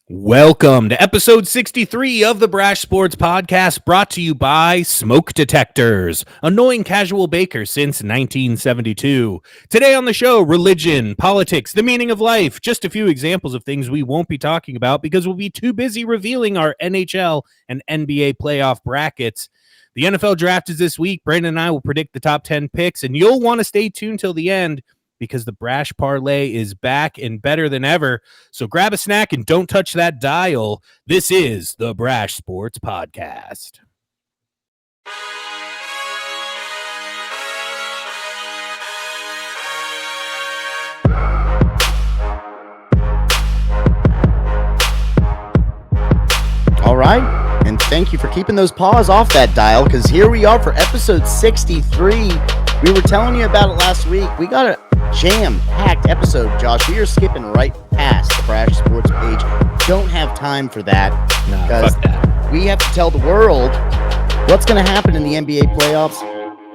Welcome to episode 63 of the Brash Sports Podcast, brought to you by Smoke Detectors, annoying casual bakers since 1972. Today on the show, religion, politics, the meaning of life, just a few examples of things we won't be talking about because we'll be too busy revealing our NHL and NBA playoff brackets. The NFL draft is this week. Brandon and I will predict the top 10 picks, and you'll want to stay tuned till the end because the Brash Parlay is back and better than ever. So grab a snack and don't touch that dial. This is the Brash Sports Podcast. All right, and thank you for keeping those paws off that dial, because here we are for episode 63. We were telling you about it last week. We got a jam-packed episode, Josh. We are skipping right past the Brash Sports page. Don't have time for that, because we have to tell the world what's going to happen in the NBA playoffs,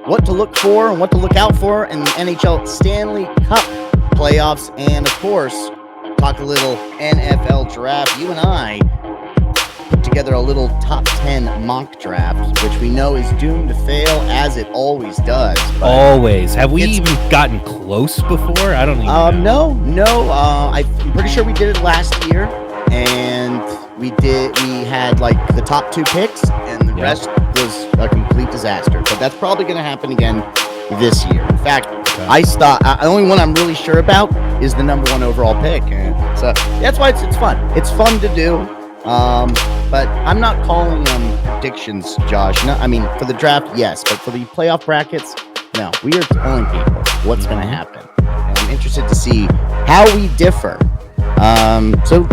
what to look for and what to look out for in the NHL Stanley Cup playoffs, and of course, talk a little NFL draft. You and I put together a little top 10 mock draft, which we know is doomed to fail, as it always does. Always. Have we even gotten close before? I don't even know. No. I'm pretty sure we did it last year, and we had like the top 2 picks, and the rest was a complete disaster. But that's probably going to happen again this year. In fact, the only one I'm really sure about is the number 1 overall pick. And so that's why it's fun. It's fun to do. But I'm not calling predictions, Josh. No, I mean, for the draft, yes, but for the playoff brackets, no. We are telling people what's going to happen, and I'm interested to see how we differ. So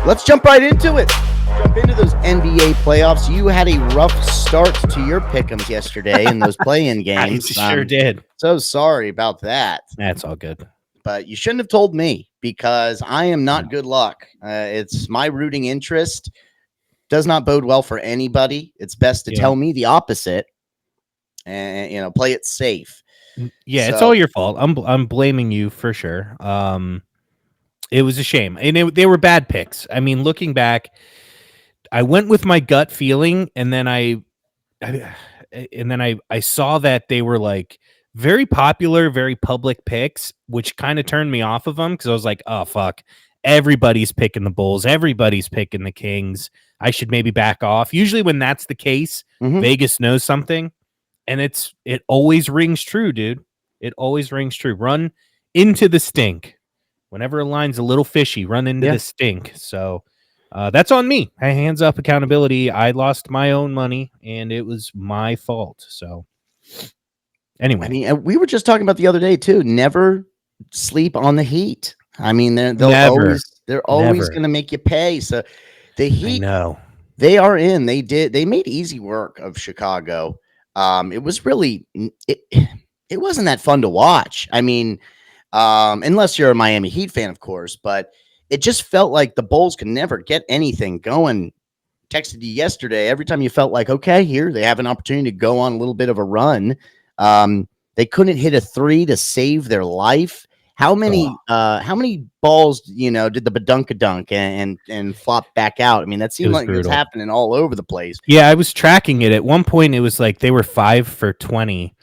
let's jump right into it. Jump into those NBA playoffs. You had a rough start to your pick'ems yesterday in those play-in games. I sure did. So sorry about that. That's all good. But you shouldn't have told me, because I am not good luck. It's my rooting interest. Does not bode well for anybody. It's best to tell me the opposite and, play it safe. Yeah, it's all your fault. I'm blaming you for sure. It was a shame. And they were bad picks. I mean, looking back, I went with my gut feeling, and then I saw that they were like very popular, very public picks, which kind of turned me off of them, because I was like, oh, fuck. Everybody's picking the Bulls. Everybody's picking the Kings. I should maybe back off. Usually when that's the case, Vegas knows something, and it always rings true, dude. It always rings true. Run into the stink. Whenever a line's a little fishy, run into the stink. So that's on me. Hands up, accountability. I lost my own money, and it was my fault. So anyway. I mean, we were just talking about the other day, too. Never sleep on the Heat. I mean, they're always going to make you pay. So the Heat, they are in. They made easy work of Chicago. It was really, it wasn't that fun to watch. I mean, unless you're a Miami Heat fan, of course, but it just felt like the Bulls could never get anything going. Texted you yesterday. Every time you felt like, okay, here they have an opportunity to go on a little bit of a run. They couldn't hit a 3 to save their life. How many balls, did the badunkadunk and flop back out? I mean, that seemed like it was happening all over the place. Yeah, I was tracking it. At one point, it was like they were 5 for 20,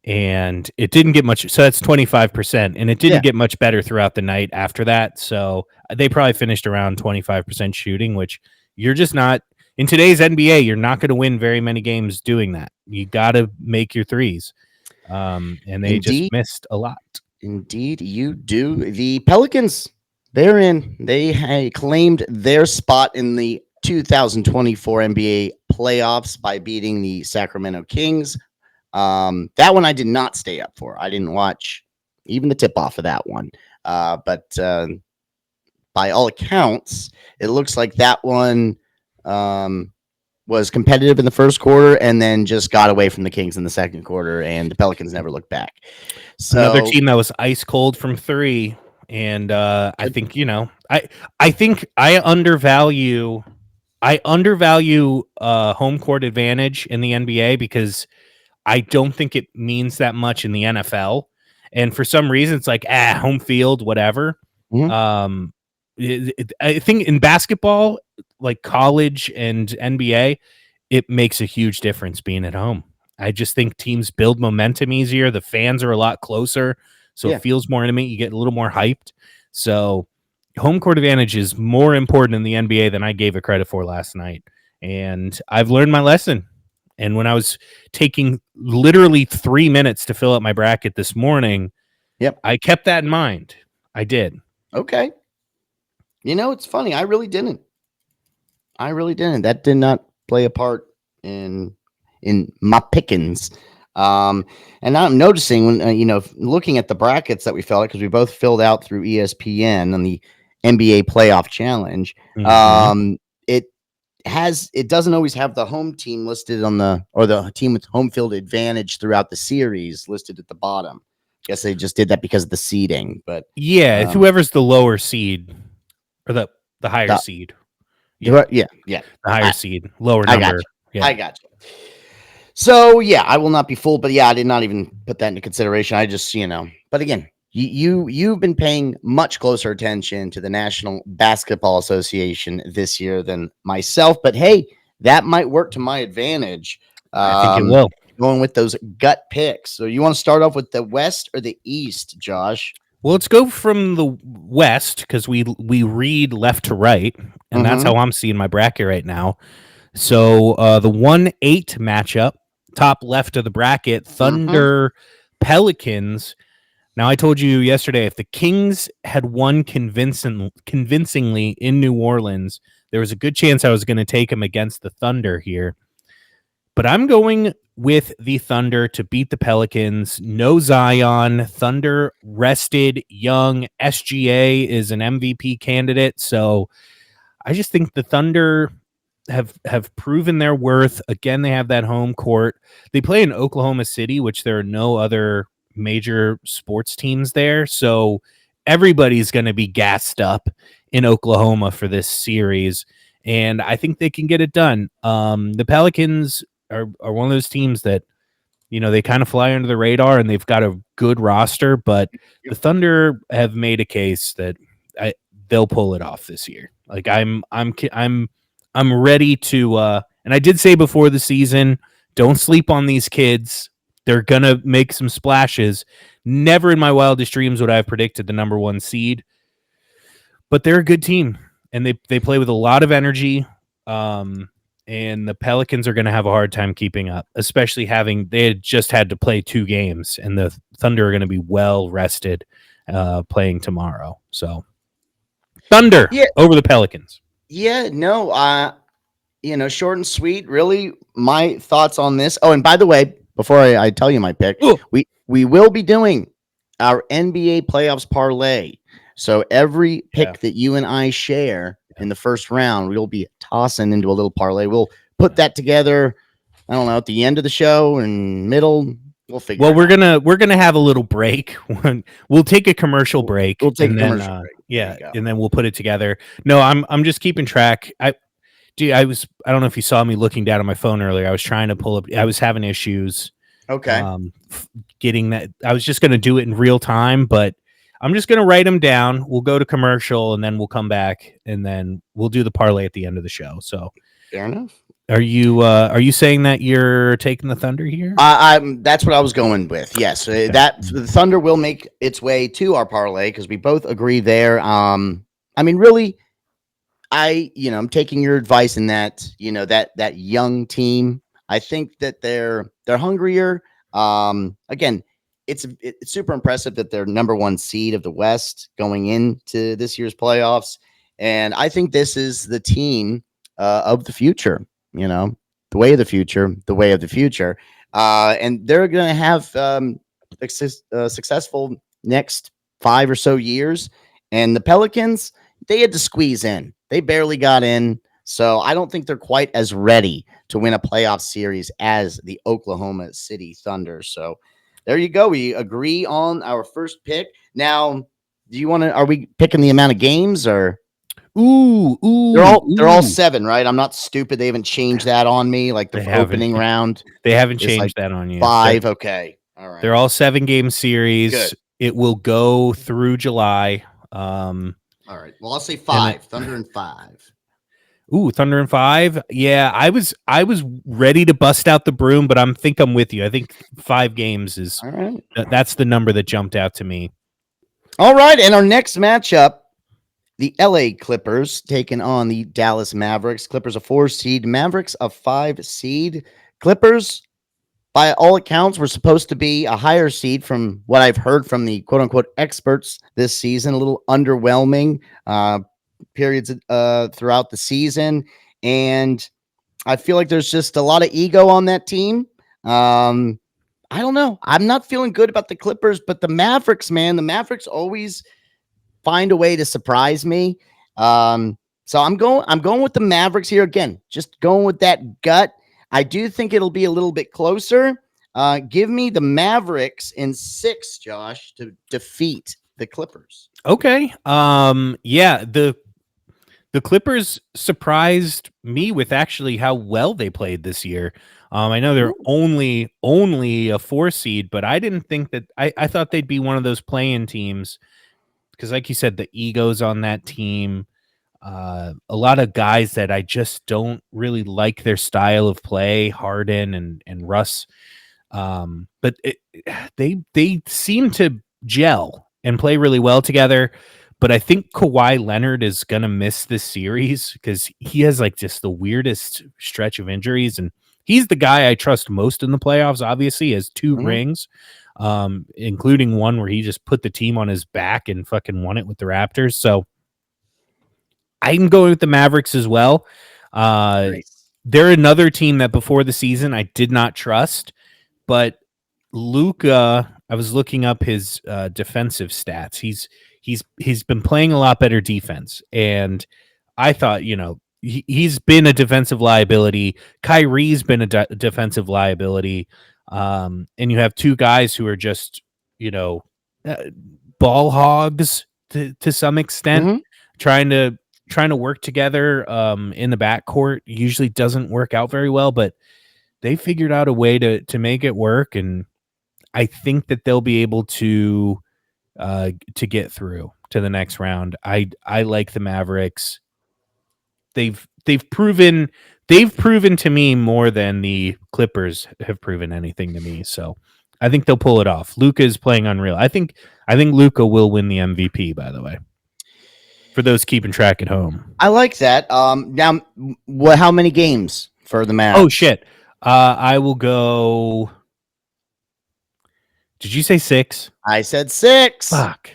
and it didn't get much. So that's 25%, and it didn't get much better throughout the night after that. So they probably finished around 25% shooting, which you're just not in today's NBA. You're not going to win very many games doing that. You got to make your threes, and they just missed a lot. Indeed, you do. The Pelicans, they're in. They claimed their spot in the 2024 NBA playoffs by beating the Sacramento Kings. That one I did not stay up for. I didn't watch even the tip-off of that one. But by all accounts, it looks like that one was competitive in the first quarter and then just got away from the Kings in the second quarter, and the Pelicans never looked back. So, another team that was ice cold from 3, and I think I think I undervalue home court advantage in the NBA, because I don't think it means that much in the NFL. And for some reason, it's like, home field, whatever. I think in basketball, like college and NBA, it makes a huge difference being at home. I just think teams build momentum easier. The fans are a lot closer, so it Yeah. feels more intimate. You get a little more hyped. So home court advantage is more important in the NBA than I gave it credit for last night. And I've learned my lesson. And when I was taking literally 3 minutes to fill out my bracket this morning, Yep. I kept that in mind. I did. Okay. It's funny. I really didn't. That did not play a part in my pickings. And now I'm noticing when looking at the brackets that we filled out, because we both filled out through ESPN on the NBA Playoff Challenge. Mhm. It doesn't always have the home team listed or the team with home field advantage throughout the series listed at the bottom. Guess they just did that because of the seeding, but Yeah, it's whoever's the lower seed or the higher the, seed. Yeah, yeah. the higher seed, lower I got number. you. Yeah. I got you. So yeah, I will not be fooled, but yeah, I did not even put that into consideration. I just, but again, you've been paying much closer attention to the National Basketball Association this year than myself. But hey, that might work to my advantage. I think it will. Going with those gut picks. So you want to start off with the West or the East, Josh? Well, let's go from the West because we read left to right, and that's how I'm seeing my bracket right now. So the 1-8 matchup, top left of the bracket, Thunder Pelicans. Now I told you yesterday if the Kings had won convincingly in New Orleans, there was a good chance I was going to take them against the Thunder here. But I'm going with the Thunder to beat the Pelicans. No Zion. Thunder rested, young. SGA is an MVP candidate. So I just think the Thunder have proven their worth. Again, they have that home court. They play in Oklahoma City, which there are no other major sports teams there. So everybody's going to be gassed up in Oklahoma for this series. And I think they can get it done. The Pelicans are one of those teams that, they kind of fly under the radar and they've got a good roster, but the Thunder have made a case that they'll pull it off this year. Like I'm ready to, and I did say before the season, don't sleep on these kids. They're going to make some splashes. Never in my wildest dreams would I have predicted the number 1 seed, but they're a good team and they play with a lot of energy. And the Pelicans are going to have a hard time keeping up, especially they had just had to play 2 games and the Thunder are going to be well rested, playing tomorrow. So Thunder over the Pelicans. Yeah, no, short and sweet. Really, my thoughts on this. Oh, and by the way, before I tell you my pick, we will be doing our NBA playoffs parlay. So every pick that you and I share in the first round, we'll be tossing into a little parlay. We'll put that together. I don't know, at the end of the show and middle. We'll figure. Well, we're gonna have a little break. We'll take a commercial break. We'll take a commercial break. Yeah, and then we'll put it together. No, I'm just keeping track. I don't know if you saw me looking down at my phone earlier. I was trying to pull up. I was having issues. Okay. Getting that. I was just gonna do it in real time, but I'm just gonna write them down. We'll go to commercial and then we'll come back and then we'll do the parlay at the end of the show. So fair enough. Are you saying that you're taking the Thunder here? That's what I was going with. Yes, okay. That the Thunder will make its way to our parlay because we both agree there. Really, I'm taking your advice in that, that young team. I think that they're hungrier. Again, it's super impressive that they're number 1 seed of the West going into this year's playoffs, and I think this is the team of the future. The way of the future, and they're going to have successful next 5 or so years. And the Pelicans, they had to squeeze in. They barely got in. So I don't think they're quite as ready to win a playoff series as the Oklahoma City Thunder. So there you go. We agree on our first pick. Now, are we picking the amount of games or? Ooh. They're all 7, right? I'm not stupid. They haven't changed that on me. Like the opening round. They haven't changed that on you. 5. Okay. All right. They're all 7-game series. Good. It will go through July. All right. Well, I'll say And I, 5. Thunder and 5. ooh, Thunder and 5. Yeah, I was ready to bust out the broom, but I'm with you. I think 5 games is All right. that's the number that jumped out to me. All right. And our next matchup, the LA Clippers taking on the Dallas Mavericks. Clippers a 4 seed, Mavericks a 5 seed. Clippers, by all accounts, were supposed to be a higher seed from what I've heard from the quote unquote experts this season. A little underwhelming periods throughout the season. And I feel like there's just a lot of ego on that team. I don't know. I'm not feeling good about the Clippers, but the Mavericks, man, the Mavericks always find a way to surprise me. So I'm going with the Mavericks here again. Just going with that gut. I do think it'll be a little bit closer. Give me the Mavericks in 6, Josh, to defeat the Clippers. Okay. Yeah, the Clippers surprised me with actually how well they played this year. I know they're only a 4 seed, but I didn't think that I thought they'd be one of those play-in teams because, like you said, the egos on that team, a lot of guys that I just don't really like their style of play, Harden and Russ. But they seem to gel and play really well together. But I think Kawhi Leonard is gonna miss this series because he has like just the weirdest stretch of injuries, and he's the guy I trust most in the playoffs. Obviously, he has 2 rings, including one where he just put the team on his back and fucking won it with the Raptors. So I'm going with the Mavericks as well. Nice. They're another team that before the season I did not trust, but Luka, I was looking up his defensive stats. He's been playing a lot better defense, and I thought, he's been a defensive liability. Kyrie's been a defensive liability, and you have 2 guys who are just uh, ball hogs to some extent, trying to work together in the backcourt. Usually doesn't work out very well, but they figured out a way to make it work, and I think that they'll be able to get through to the next round. I like the Mavericks. They've proven to me more than the Clippers have proven anything to me. So I think they'll pull it off. Luka is playing unreal. I think Luka will win the MVP, by the way. For those keeping track at home. I like that. Now, how many games for the Mavs? Oh shit. I will go. Did you say 6? I said 6. Fuck.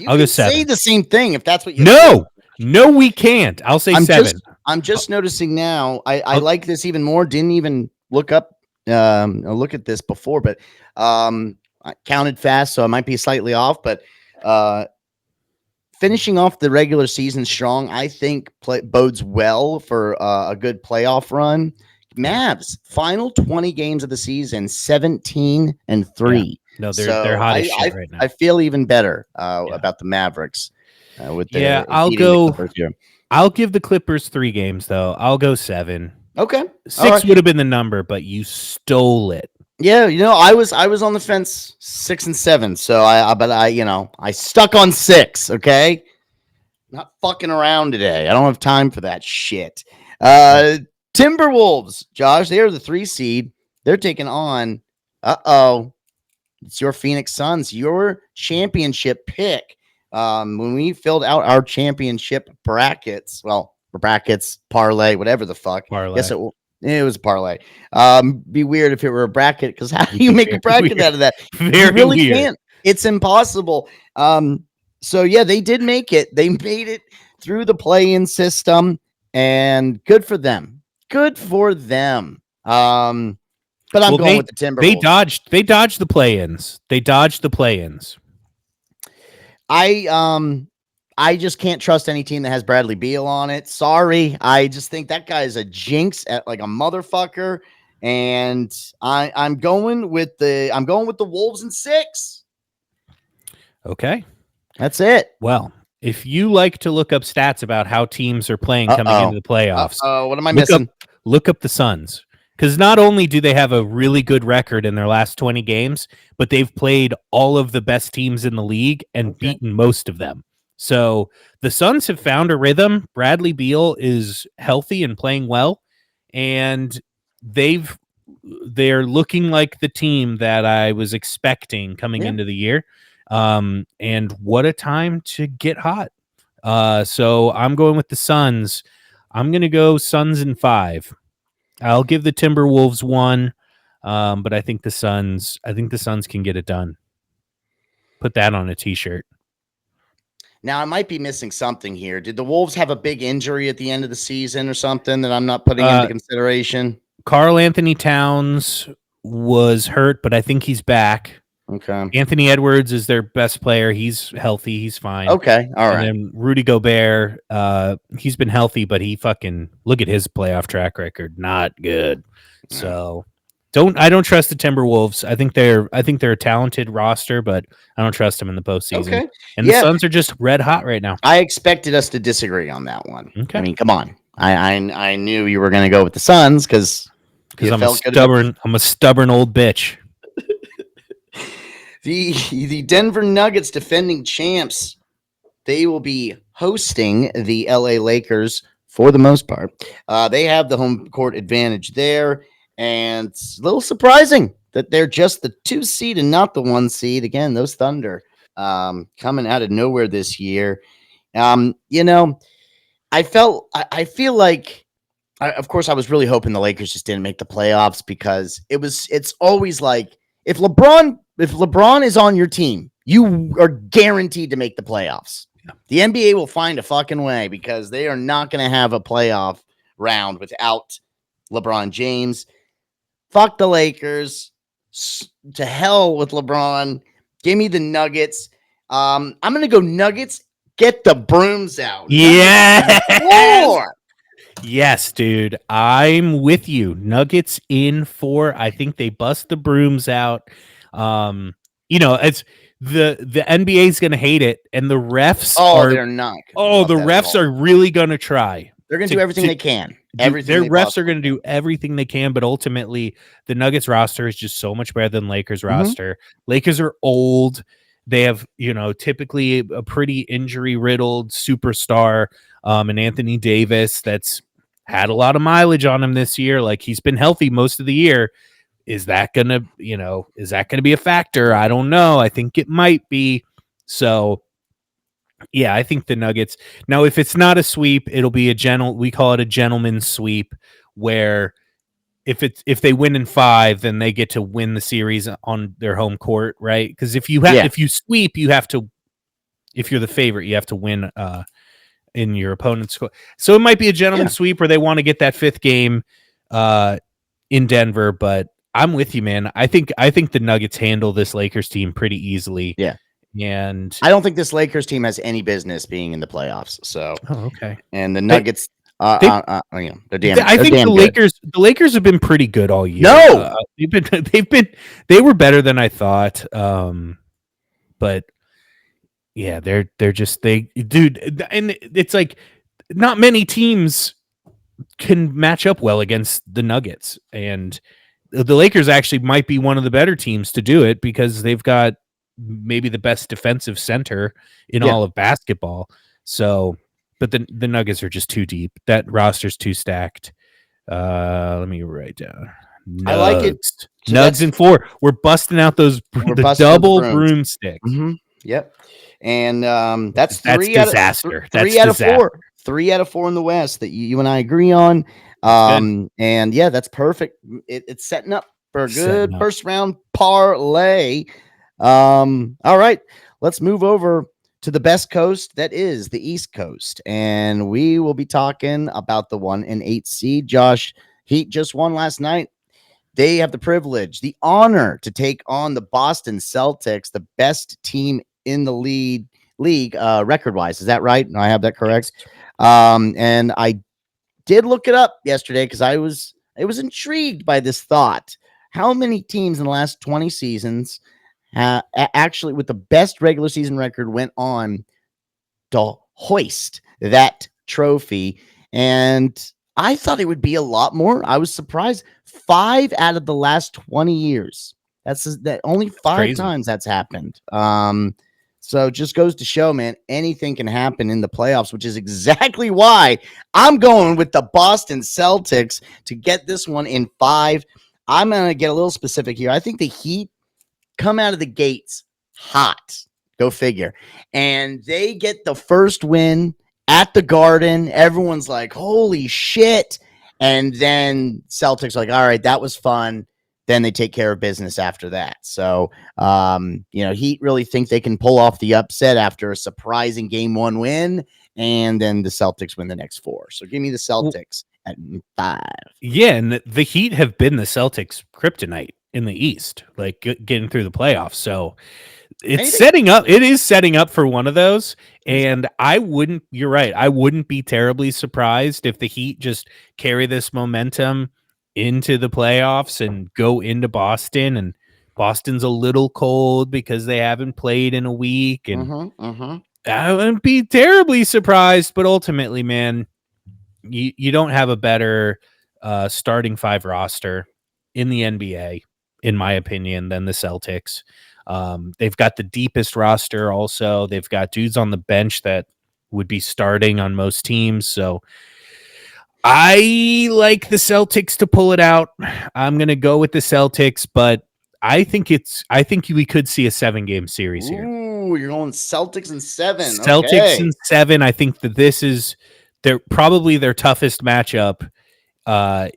I'll go 7. Say the same thing if that's what you No, we can't. I'll say 7. I'm just noticing now. I like this even more. Didn't even look at this before, but I counted fast, so I might be slightly off. But finishing off the regular season strong, I think bodes well for a good playoff run. Mavs final 20 games of the season, 17-3. Yeah. No, they're hot as shit right now. I feel even better about the Mavericks. I'll give the Clippers 3 games though. I'll go 7. Okay, 6 would have been the number, but you stole it. Yeah, I was on the fence 6 and 7. So I stuck on 6. Okay, not fucking around today. I don't have time for that shit. Timberwolves, Josh, they are the 3 seed. They're taking on. It's your Phoenix Suns, your championship pick. When we filled out our championship brackets, parlay, whatever the fuck. Parlay. Yes, it was a parlay. Be weird if it were a bracket, because how do you make a bracket out of that? You really can't. It's impossible. So yeah, they did make it. They made it through the play-in system, and good for them. Good for them. But I'm going with the Timberwolves. They dodged the play-ins. I just can't trust any team that has Bradley Beal on it. Sorry. I just think that guy is a jinx at like a motherfucker. And I'm going with the Wolves in 6. Okay. That's it. Well, if you like to look up stats about how teams are playing coming into the playoffs. What am I missing? Look up the Suns. Because not only do they have a really good record in their last 20 games, but they've played all of the best teams in the league and beaten most of them. So the Suns have found a rhythm. Bradley Beal is healthy and playing well, and they're looking like the team that I was expecting coming into the year. And what a time to get hot. So I'm going with the Suns. I'm going to go Suns in 5. I'll give the Timberwolves 1, but I think the Suns can get it done. Put that on a t-shirt. Now, I might be missing something here. Did the Wolves have a big injury at the end of the season or something that I'm not putting into consideration? Karl Anthony Towns was hurt, but I think he's back. Okay. Anthony Edwards is their best player. He's healthy. He's fine. Okay. All right. And then Rudy Gobert, he's been healthy, but he fucking look at his playoff track record. Not good. So I don't trust the Timberwolves. I think they're a talented roster, but I don't trust them in the postseason. Okay. And the Suns are just red hot right now. I expected us to disagree on that one. Okay. I mean, come on. I knew you were going to go with the Suns because I'm a stubborn old bitch. The Denver Nuggets, defending champs, they will be hosting the LA Lakers for the most part. They have the home court advantage there, and it's a little surprising that they're just the 2 seed and not the 1 seed. Again, those Thunder coming out of nowhere this year. I feel like, of course, I was really hoping the Lakers just didn't make the playoffs because it's always like if LeBron is on your team, you are guaranteed to make the playoffs. Yeah. The NBA will find a fucking way because they are not going to have a playoff round without LeBron James. Fuck the Lakers. To hell with LeBron. Give me the Nuggets. I'm going to go Nuggets. Get the brooms out. Yeah. Yes, dude. I'm with you. Nuggets in 4. I think they bust the brooms out. It's the NBA is going to hate it, and the refs they're not. The refs are really going to try. They're going to do everything they can. Their refs are going to do everything they can, but ultimately, the Nuggets roster is just so much better than Lakers roster. Lakers are old. They have, typically a pretty injury-riddled superstar, and Anthony Davis that's had a lot of mileage on him this year. Like, he's been healthy most of the year. Is that gonna be a factor? I don't know. I think it might be. So, yeah, I think the Nuggets. Now, if it's not a sweep, it'll be we call it a gentleman's sweep, where if they win in 5, then they get to win the series on their home court, right? Because if you sweep, you have to. If you're the favorite, you have to win in your opponent's score. So it might be a gentleman's sweep where they want to get that 5th game in Denver, but I'm with you, man. I think the Nuggets handle this Lakers team pretty easily. Yeah. And I don't think this Lakers team has any business being in the playoffs. So, okay. And the Nuggets, they're damn. I think the Lakers have been pretty good all year. No, they were better than I thought. But yeah, they're just dude, and it's like not many teams can match up well against the Nuggets, and the Lakers actually might be one of the better teams to do it because they've got maybe the best defensive center in all of basketball. So, but the Nuggets are just too deep. That roster's too stacked. Let me write down. Nugs. I like it. So Nugs in 4. We're busting out the double broomstick. Mm-hmm. Yep. And that's disaster. That's 3 out of 4. 3 out of 4 in the West that you and I agree on. And yeah, that's perfect. It's setting up for a good first round parlay. All right, let's move over to the best coast, that is the East Coast, and we will be talking about the 1 and 8 seed. Josh, Heat just won last night. They have the privilege, the honor to take on the Boston Celtics, the best team in the league record-wise. Is that right? I have that correct. And I did look it up yesterday because I was intrigued by this thought. How many teams in the last 20 seasons actually with the best regular season record went on to hoist that trophy? And I thought it would be a lot more. I was surprised. 5 out of the last 20 years. That's that only 5 times that's happened. So it just goes to show, man, anything can happen in the playoffs, which is exactly why I'm going with the Boston Celtics to get this one in 5. I'm going to get a little specific here. I think the Heat come out of the gates hot. Go figure. And they get the first win at the Garden. Everyone's like, holy shit. And then Celtics are like, all right, that was fun. Then they take care of business after that. So, Heat really think they can pull off the upset after a surprising game 1 win. And then the Celtics win the next 4. So give me the Celtics at 5. Yeah, and the Heat have been the Celtics' kryptonite in the East, like getting through the playoffs. So it's setting up. It is setting up for one of those. And you're right. I wouldn't be terribly surprised if the Heat just carry this momentum into the playoffs and go into Boston, and Boston's a little cold because they haven't played in a week. And I wouldn't be terribly surprised, but ultimately, man, you don't have a better starting 5 roster in the NBA, in my opinion, than the Celtics. They've got the deepest roster also. They've got dudes on the bench that would be starting on most teams. So I like the Celtics to pull it out. I'm going to go with the Celtics, but I think we could see a 7-game series here. Ooh, you're going Celtics in 7. Celtics in 7. I think that this is probably their toughest matchup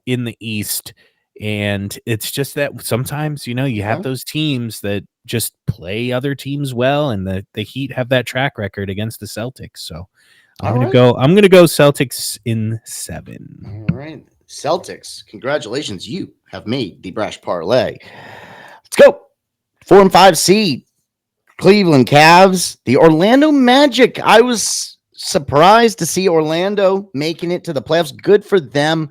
in the East. And it's just that sometimes, you have those teams that just play other teams well, and the Heat have that track record against the Celtics. So I'm going to go Celtics in 7. All right. Celtics, congratulations. You have made the Brash Parlay. Let's go. 4 and 5 seed. Cleveland Cavs, the Orlando Magic. I was surprised to see Orlando making it to the playoffs. Good for them.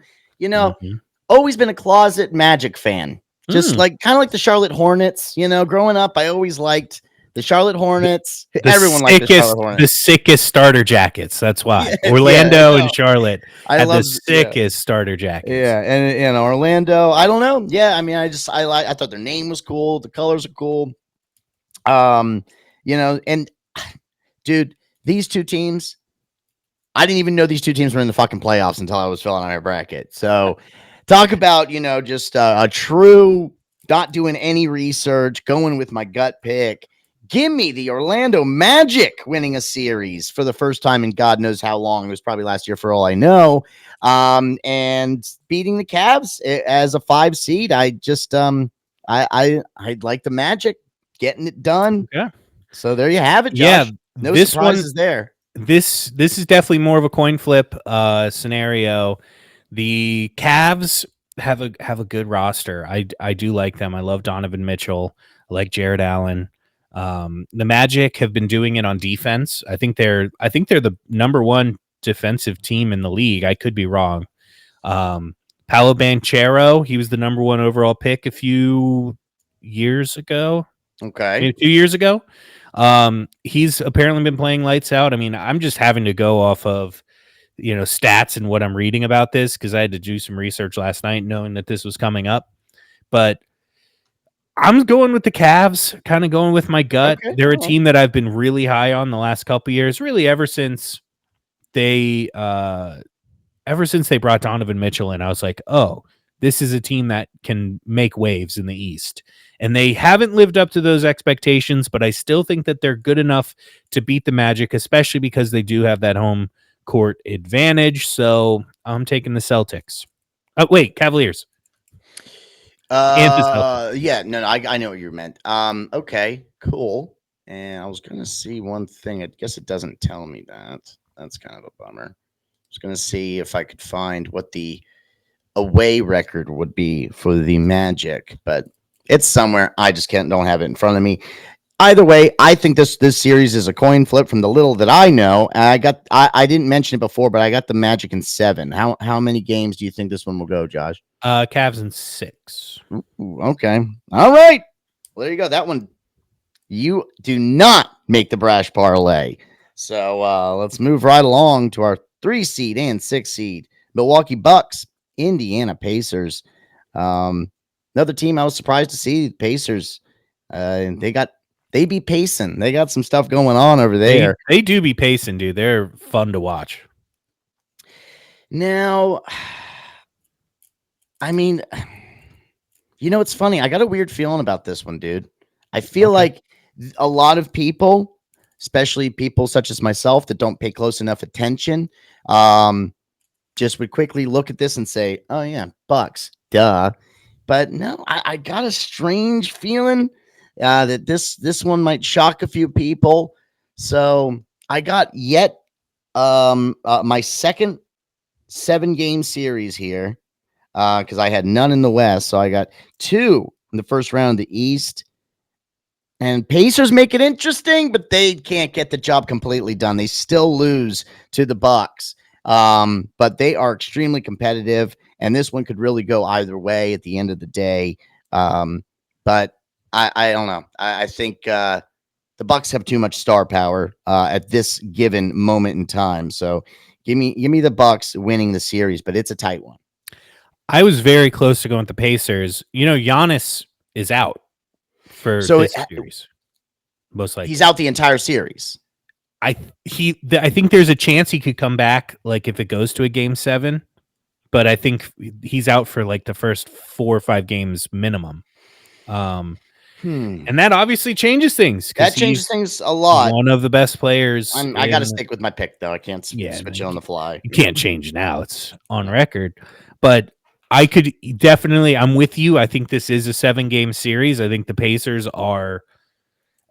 Always been a closet Magic fan. Just kind of like the Charlotte Hornets. Growing up, I always liked the Charlotte Hornets. Everyone liked the Charlotte Hornets. The sickest starter jackets. That's why Orlando and Charlotte had the sickest starter jackets. Yeah, and Orlando. I don't know. Yeah, I mean, I thought their name was cool. The colors are cool. And dude, these two teams. I didn't even know these two teams were in the fucking playoffs until I was filling out my bracket. So, talk about just a true not doing any research, going with my gut pick. Give me the Orlando Magic winning a series for the first time in God knows how long. It was probably last year for all I know. And beating the Cavs as a 5 seed. I just I like the Magic getting it done. Yeah. So there you have it, Josh. Yeah, no surprises there. This is definitely more of a coin flip scenario. The Cavs have a good roster. I do like them. I love Donovan Mitchell. I like Jared Allen. The Magic have been doing it on defense. I think they're the number 1 defensive team in the league. I could be wrong. Paolo Banchero, he was the number 1 overall pick a few years ago. Okay. A few years ago. He's apparently been playing lights out. I mean, I'm just having to go off of stats and what I'm reading about this because I had to do some research last night knowing that this was coming up. But I'm going with the Cavs, kind of going with my gut. Okay, they're a team that I've been really high on the last couple of years, really ever since they brought Donovan Mitchell in. I was like, oh, this is a team that can make waves in the East. And they haven't lived up to those expectations, but I still think that they're good enough to beat the Magic, especially because they do have that home court advantage. So I'm taking the Celtics. Oh, wait, Cavaliers. Yeah, no, I know what you meant. Okay, cool. And I was gonna see one thing. I guess it doesn't tell me that. That's kind of a bummer. I was gonna see if I could find what the away record would be for the Magic, but it's somewhere. I just don't have it in front of me. Either way, I think this series is a coin flip from the little that I know. And I didn't mention it before, but I got the Magic in 7. How many games do you think this one will go, Josh? Cavs in 6. Ooh, okay. All right. Well, there you go. That one, you do not make the Brash Parlay. So let's move right along to our 3 seed and 6 seed. Milwaukee Bucks, Indiana Pacers. Another team I was surprised to see, Pacers. They got they be pacing. They got some stuff going on over They there. they do be pacing, dude. They're fun to watch. Now, I mean, it's funny. I got a weird feeling about this one, dude. I feel Okay. like a lot of people, especially people such as myself that don't pay close enough attention, just would quickly look at this and say, "Oh yeah, Bucks, duh." But no, I got a strange feeling that this one might shock a few people. So I got yet my second 7-game series here because I had none in the West. So I got 2 in the first round of the East. And Pacers make it interesting, but they can't get the job completely done. They still lose to the Bucks. But they are extremely competitive, and this one could really go either way at the end of the day. But I don't know. I think the Bucks have too much star power at this given moment in time. So give me the Bucks winning the series, but it's a tight one. I was very close to going with the Pacers. Giannis is out for So this series, most he's likely. out the entire series. I think there's a chance he could come back, like if it goes to a game 7, but I think he's out for like the first 4 or 5 games minimum. And that obviously changes things because That changes he's things a lot. one of the best players. I got to stick with my pick though. I can't Yeah, switch it on the fly. you can't change now. It's on record. But I could definitely, I'm with you. I think this is a 7-game series. I think the Pacers are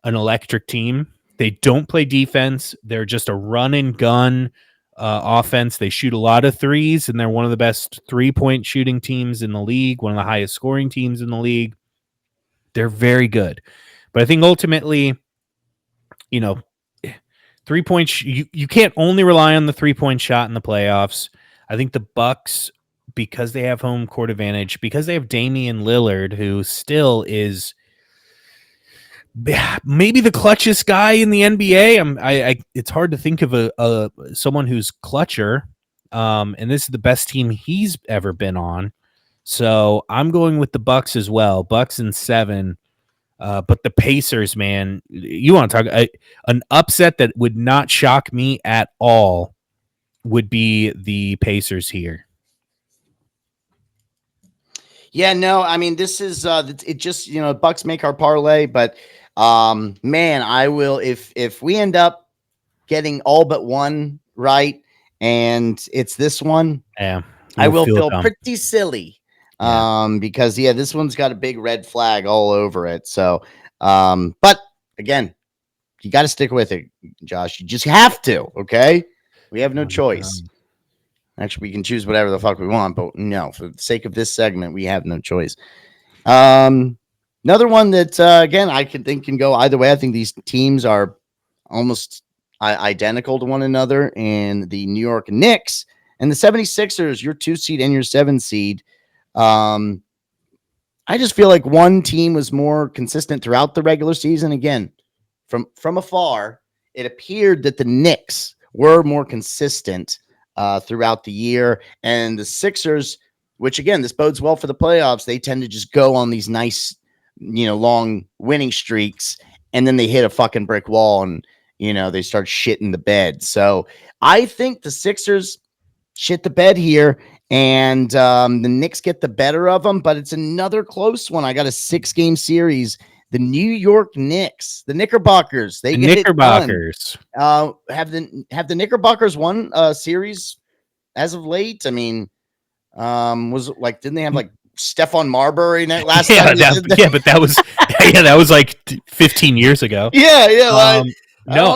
an electric team. They don't play defense. They're just a run and gun offense. They shoot a lot of threes, and they're one of the best 3-point shooting teams in the league, one of the highest scoring teams in the league. They're very good. But I think ultimately, 3-point you can't only rely on the 3-point shot in the playoffs. I think the Bucks, because they have home court advantage, because they have Damian Lillard, who still is maybe the clutchest guy in the NBA. It's hard to think of a someone who's clutcher. And this is the best team he's ever been on. So I'm going with the Bucks as well. Bucks in 7. But the Pacers, man, you want to talk an upset that would not shock me at all would be the Pacers here. Yeah, no, I mean, this is it just, Bucks make our parlay, but man, I will if we end up getting all but one right and it's this one, Yeah. I will feel dumb. pretty silly. Because this one's got a big red flag all over it. So but again, you got to stick with it, Josh. You just have to, okay? We have no choice. Actually, we can choose whatever the fuck we want, but no, for the sake of this segment, we have no choice. Another one that, again, I could think can go either way. I think these teams are almost identical to one another in the New York Knicks and the 76ers, your 2 seed and your 7 seed. I just feel like one team was more consistent throughout the regular season. Again, from afar, it appeared that the Knicks were more consistent throughout the year, and the Sixers, which again, this bodes well for the playoffs. They tend to just go on these nice, long winning streaks, and then they hit a fucking brick wall, and they start shitting the bed. So I think the Sixers shit the bed here, and the Knicks get the better of them, but it's another close one. I got a 6-game series. The New York Knicks, the Knickerbockers, they get Knickerbockers. it done. Have the Knickerbockers won a series as of late? I mean, was like, didn't they have like Stephon Marbury in that last time? But that was that was like 15 years ago. Yeah. No,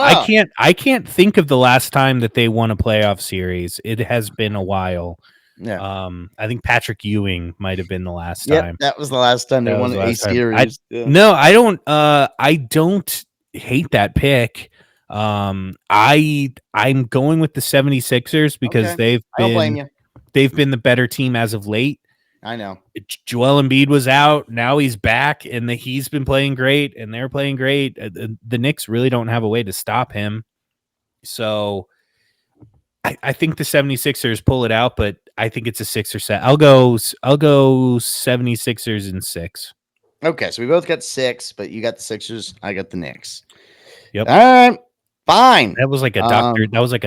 I can't think of the last time that they won a playoff series. It has been a while. Yeah. I think Patrick Ewing might have been the last time. That was the last time they won a series. No, I don't. I don't hate that pick. I'm going with the 76ers because I don't blame you. They've been the better team as of late. I know. Joel Embiid was out. Now he's back, and he's been playing great, and they're playing great. The Knicks really don't have a way to stop him. So I think the 76ers pull it out, but I think it's a 6 or 7. I'll go 76ers in 6. Okay, so we both got 6, but you got the Sixers. I got the Knicks. Yep. All right, fine. That was like a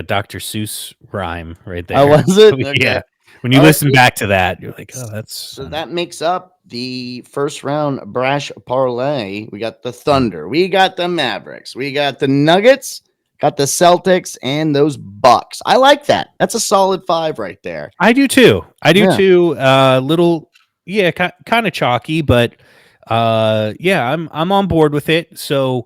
Dr. Seuss rhyme right Oh, there. was it? Yeah. Okay. When you All right. listen back to that, you're like, oh, that's So that makes up the first round Brash parlay. We got the Thunder, we got the Mavericks, we got the Nuggets, got the Celtics, and those Bucks. I like that. That's a solid 5 right there. I do too. Yeah. Little, yeah, kind of chalky, but yeah, I'm on board with it. So,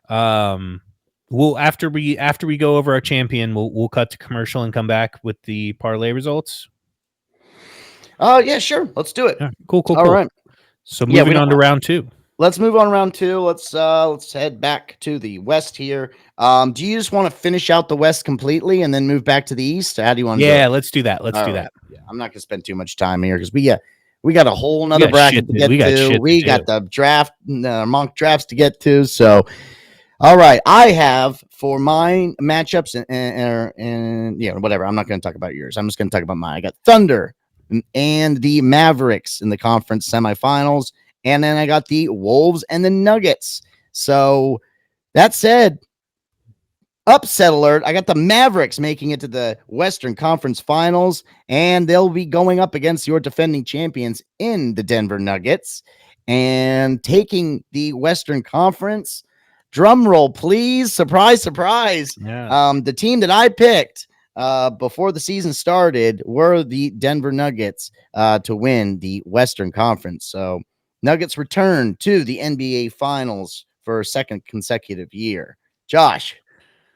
we'll after we go over our champion, we'll cut to commercial and come back with the parlay results. Oh, yeah, sure. Let's do it. Yeah, cool. All right. So Yeah, moving on to round 2. Let's move on round 2. Let's head back to the West here. Do you just want to finish out the West completely and then move back to the East? How do you want to do it? Yeah, let's do that. Let's do that. Yeah, I'm not gonna spend too much time here because we got a whole nother bracket to get to. We got the draft, mock drafts to get to. So, all right, I have for my matchups and yeah, whatever. I'm not going to talk about yours. I'm just going to talk about mine. I got Thunder and the Mavericks in the conference semifinals, and then I got the Wolves and the Nuggets. So that said, upset alert. I got the Mavericks making it to the Western Conference Finals, and they'll be going up against your defending champions in the Denver Nuggets and taking the Western Conference. Drum roll, please. Surprise, surprise. Yeah. The team that I picked before the season started were the Denver Nuggets to win the Western Conference. So Nuggets return to the NBA Finals for a second consecutive year. Josh,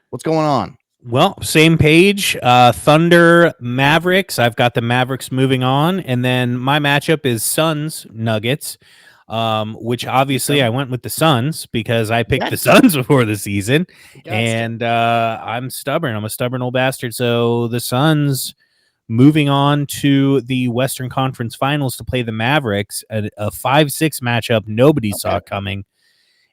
what's going on? Well, same page. Thunder Mavericks. I've got the Mavericks moving on, and then my matchup is Suns Nuggets, which obviously I went with the Suns because I picked the Suns before the season, and I'm stubborn. I'm a stubborn old bastard. So the Suns moving on to the Western Conference Finals to play the Mavericks, a 5-6 matchup nobody saw coming.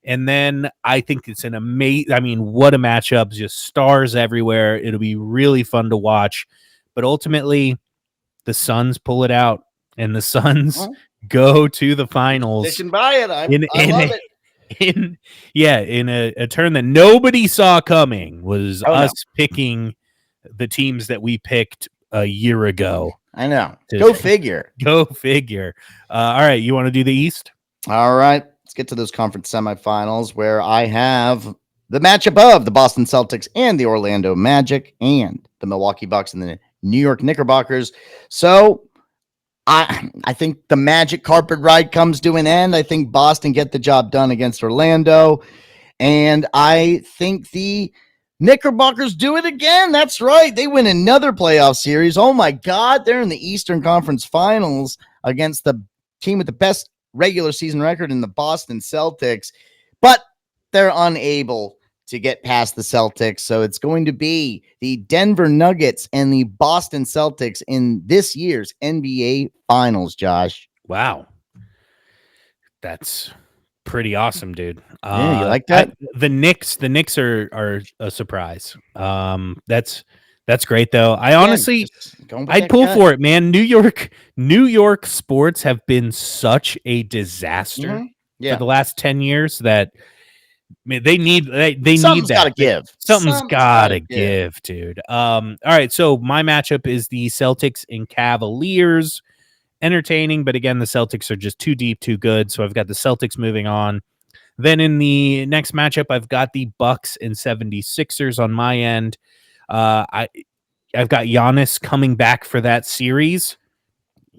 And then I think it's an amazing, I mean, what a matchup, just stars everywhere. It'll be really fun to watch. But ultimately, the Suns pull it out, and the Suns go to the finals. Sticking by it. I love it. In a turn that nobody saw coming was us picking the teams that we picked a year ago. I know. Go figure. Go figure. All right, you want to do the East? All right. Let's get to those conference semifinals where I have the matchup of the Boston Celtics and the Orlando Magic and the Milwaukee Bucks and the New York Knickerbockers. So I think the Magic carpet ride comes to an end. I think Boston get the job done against Orlando. And I think the Knickerbockers do it again. That's right. They win another playoff series. Oh, my God. They're in the Eastern Conference Finals against the team with the best regular season record in the Boston Celtics, but they're unable to get past the Celtics. So it's going to be the Denver Nuggets and the Boston Celtics in this year's NBA Finals, Josh. Wow. That's pretty awesome, dude. Yeah, you like that? The Knicks are a surprise. That's great though. I honestly, I'd pull for it, man. New York sports have been such a disaster for the last 10 years that they need Something's that. Gotta give. Something's gotta give, dude. All right. So my matchup is the Celtics and Cavaliers. Entertaining, but again, the Celtics are just too deep, too good. So I've got the Celtics moving on. Then in the next matchup, I've got the Bucks and 76ers on my end. I've got Giannis coming back for that series.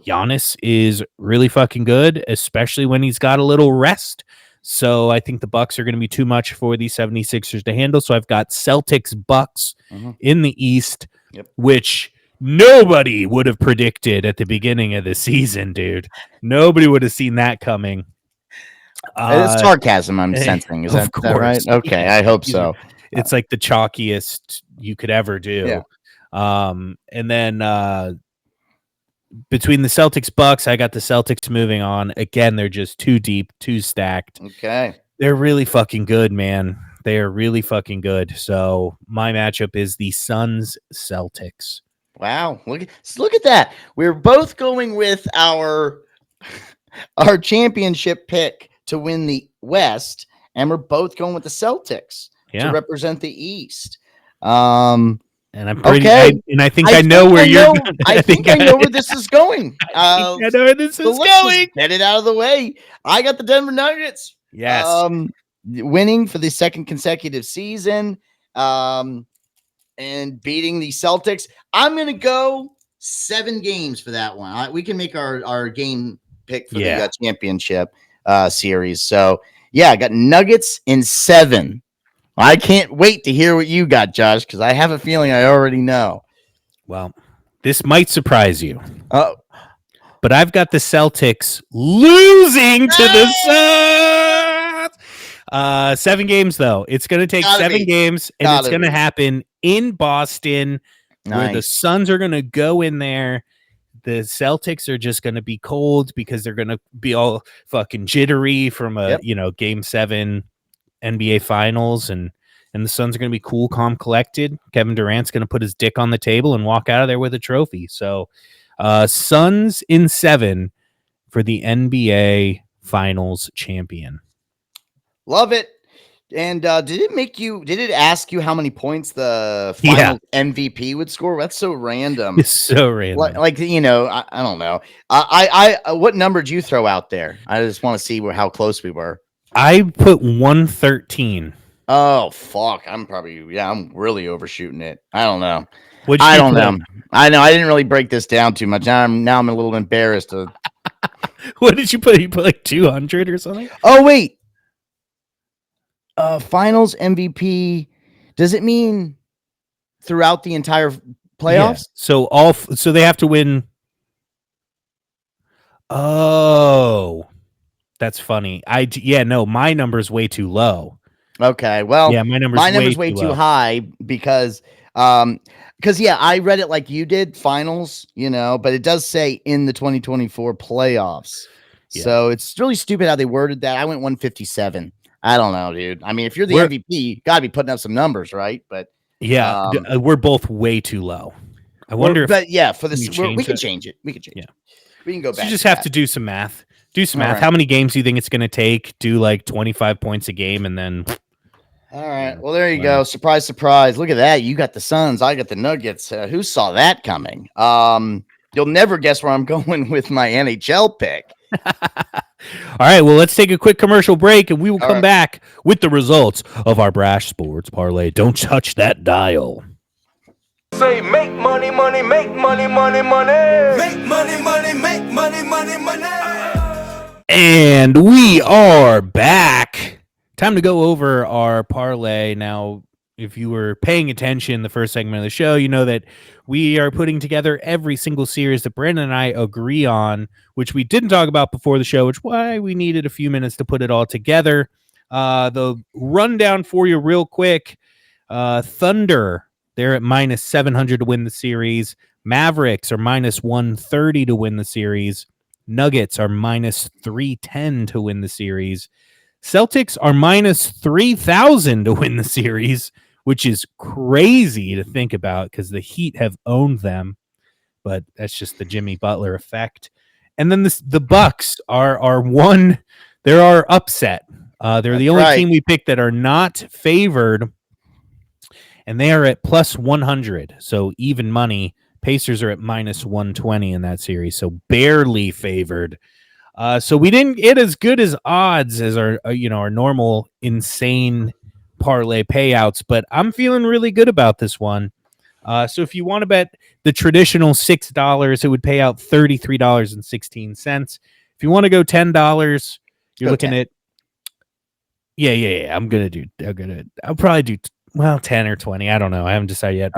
Giannis is really fucking good, especially when he's got a little rest. So I think the Bucks are going to be too much for the 76ers to handle. So I've got Celtics Bucks in the East, which nobody would have predicted at the beginning of the season, dude. Nobody would have seen that coming. It's sarcasm I'm sensing. Is that right? Okay, I hope so. It's like the chalkiest you could ever do. And then between the Celtics Bucks, I got the Celtics moving on. Again, they're just too deep, too stacked. Okay. They're really fucking good, man. They are really fucking good. So my matchup is the Suns Celtics. Wow. Look at that. We're both going with our championship pick to win the West, and we're both going with the Celtics to represent the East. And I'm pretty, okay. I think I know where you're going. I think I know where this is going. I know where this is going. Get it out of the way. I got the Denver Nuggets. Yes. Winning for the second consecutive season. And beating the Celtics. I'm going to go 7 games for that one. We can make our game pick for the championship series. So, yeah, I got Nuggets in 7. I can't wait to hear what you got, Josh, because I have a feeling I already know. Well, this might surprise you. Oh, but I've got the Celtics losing to the Suns. 7 games, though. It's going to take 7 games, and it's going to happen in Boston, where the Suns are going to go in there. The Celtics are just going to be cold because they're going to be all fucking jittery from a Game 7 NBA Finals, and the Suns are going to be cool, calm, collected. Kevin Durant's going to put his dick on the table and walk out of there with a trophy. So, Suns in 7 for the NBA Finals champion. Love it. And did it ask you how many points the final MVP would score? That's so random. It's so random. Like I don't know. What number did you throw out there? I just want to see how close we were. I put 113. Oh fuck! I'm really overshooting it. I don't know. I don't know. I know. I didn't really break this down too much. Now I'm a little embarrassed. What did you put? You put like 200 or something? Oh wait. Finals MVP. Does it mean throughout the entire playoffs? Yeah. So they have to win. Oh. That's funny. My number's way too low. Okay, well, my number's way too high because I read it like you did, finals, but it does say in the 2024 playoffs. Yeah. So it's really stupid how they worded that. I went 157. I don't know, dude. I mean, if you're the MVP, you got to be putting up some numbers, right? But we're both way too low. I wonder for this we can change it. We can change it. We can go back. So you just have to do some math. Do some math. Right. How many games do you think it's going to take? Do like 25 points a game and then. All right. Well, there you go. Surprise, surprise. Look at that. You got the Suns. I got the Nuggets. Who saw that coming? You'll never guess where I'm going with my NHL pick. All right. Well, let's take a quick commercial break and we will come back with the results of our Brash Sports Parlay. Don't touch that dial. Say make money, money, make money, money, money. Make money, money, make money, money, money. And we are back. Time to go over our parlay. Now, if you were paying attention the first segment of the show, you know that we are putting together every single series that Brandon and I agree on, which we didn't talk about before the show, which is why we needed a few minutes to put it all together. The rundown for you real quick. Thunder, they're at minus 700 to win the series. Mavericks are minus 130 to win the series. Nuggets are minus 310 to win the series. Celtics are minus 3,000 to win the series, which is crazy to think about because the Heat have owned them, but that's just the Jimmy Butler effect. And then the Bucks are our upset. They're the only team we picked that are not favored, and they are at plus 100, so even money. Pacers are at minus 120 in that series, so barely favored. So we didn't get as good as odds as our normal insane parlay payouts, but I'm feeling really good about this one. So if you want to bet the traditional $6, it would pay out $33.16. If you want to go $10, you're looking 10. At I'll probably do 10 or 20. I don't know. I haven't decided yet.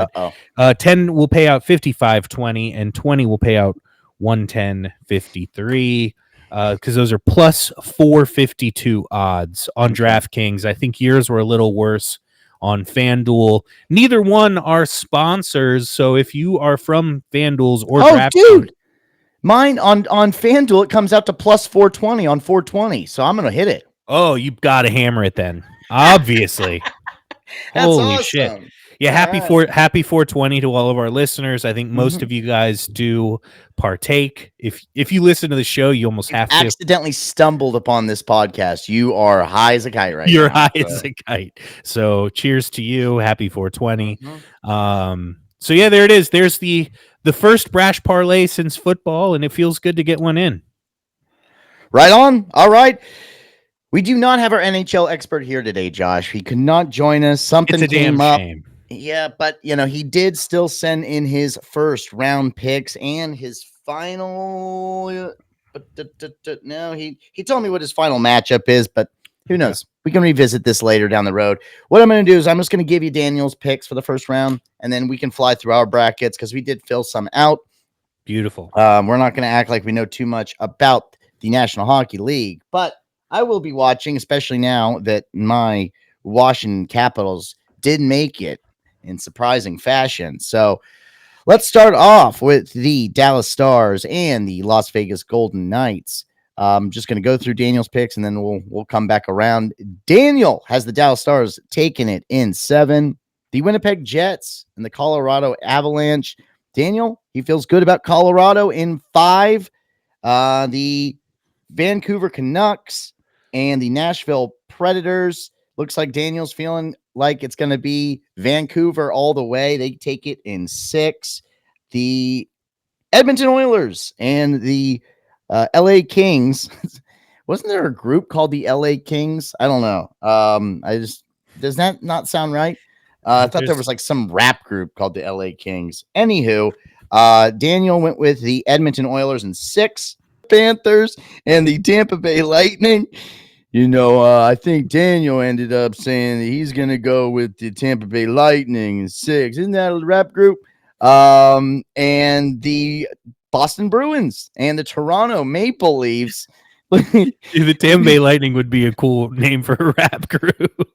But 10 will pay out $55.20 and 20 will pay out $110.53. Because those are plus 452 odds on DraftKings. I think yours were a little worse on FanDuel. Neither one are sponsors, so if you are from FanDuel's or DraftKings, dude, mine on FanDuel it comes out to plus 420 on 420. So I'm gonna hit it. Oh, you've got to hammer it then. Obviously. That's Holy awesome. shit. Yeah, All right. happy 420 to all of our listeners. I think most Mhm. of you guys do partake. If you listen to the show, you almost You've have to. accidentally stumbled upon this podcast. You are high as a kite right You're now. high as a kite. So cheers to you. Happy 420. Mhm. So yeah, there it is. There's the first Brash parlay since football, and it feels good to get one in. Right on. All right. We do not have our NHL expert here today, Josh. He could not join us. Something It's a damn came up. shame. Yeah, but he did still send in his first round picks and his final. No, he told me what his final matchup is, but who knows? We can revisit this later down the road. What I'm going to do is I'm just going to give you Daniel's picks for the first round, and then we can fly through our brackets because we did fill some out. Beautiful. We're not going to act like we know too much about the National Hockey League, but I will be watching, especially now that my Washington Capitals did make it in surprising fashion. So let's start off with the Dallas Stars and the Las Vegas Golden Knights. I'm just going to go through Daniel's picks, and then we'll come back around. Daniel has the Dallas Stars taking it in 7. The Winnipeg Jets and the Colorado Avalanche. Daniel, he feels good about Colorado in 5. The Vancouver Canucks and the Nashville Predators. Looks like Daniel's feeling like it's going to be Vancouver all the way. They take it in 6. The Edmonton Oilers and the LA Kings. Wasn't there a group called the LA Kings? I don't know. Does that not sound right? I thought there was like some rap group called the LA Kings. Anywho, Daniel went with the Edmonton Oilers in 6. Panthers and the Tampa Bay Lightning. I think Daniel ended up saying that he's going to go with the Tampa Bay Lightning in 6. Isn't that a rap group? And the Boston Bruins and the Toronto Maple Leafs. The Tampa Bay Lightning would be a cool name for a rap group.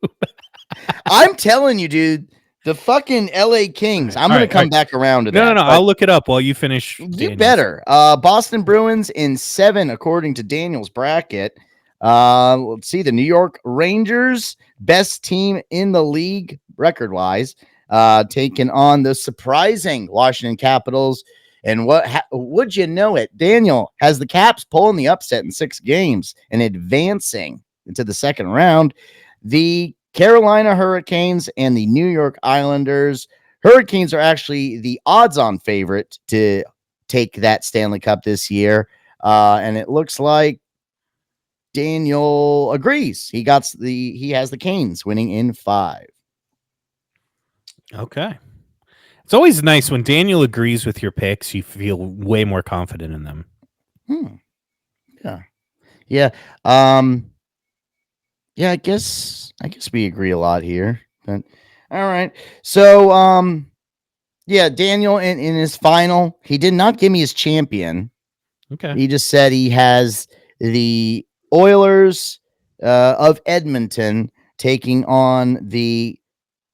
I'm telling you, dude. The fucking LA Kings. I'm going to come back around to that. No. I'll look it up while you finish. You better. Boston Bruins in 7, according to Daniel's bracket. Let's see. The New York Rangers, best team in the league record-wise, taking on the surprising Washington Capitals. And would you know it? Daniel has the Caps pulling the upset in 6 games and advancing into the second round. The Carolina Hurricanes and the New York Islanders. Hurricanes are actually the odds-on favorite to take that Stanley Cup this year. And it looks like Daniel agrees. He has the Canes winning in 5. Okay. It's always nice when Daniel agrees with your picks. You feel way more confident in them. Yeah. Yeah. Yeah, I guess we agree a lot here. But all right. So yeah, Daniel in his final, he did not give me his champion. Okay. He just said he has the Oilers of Edmonton taking on the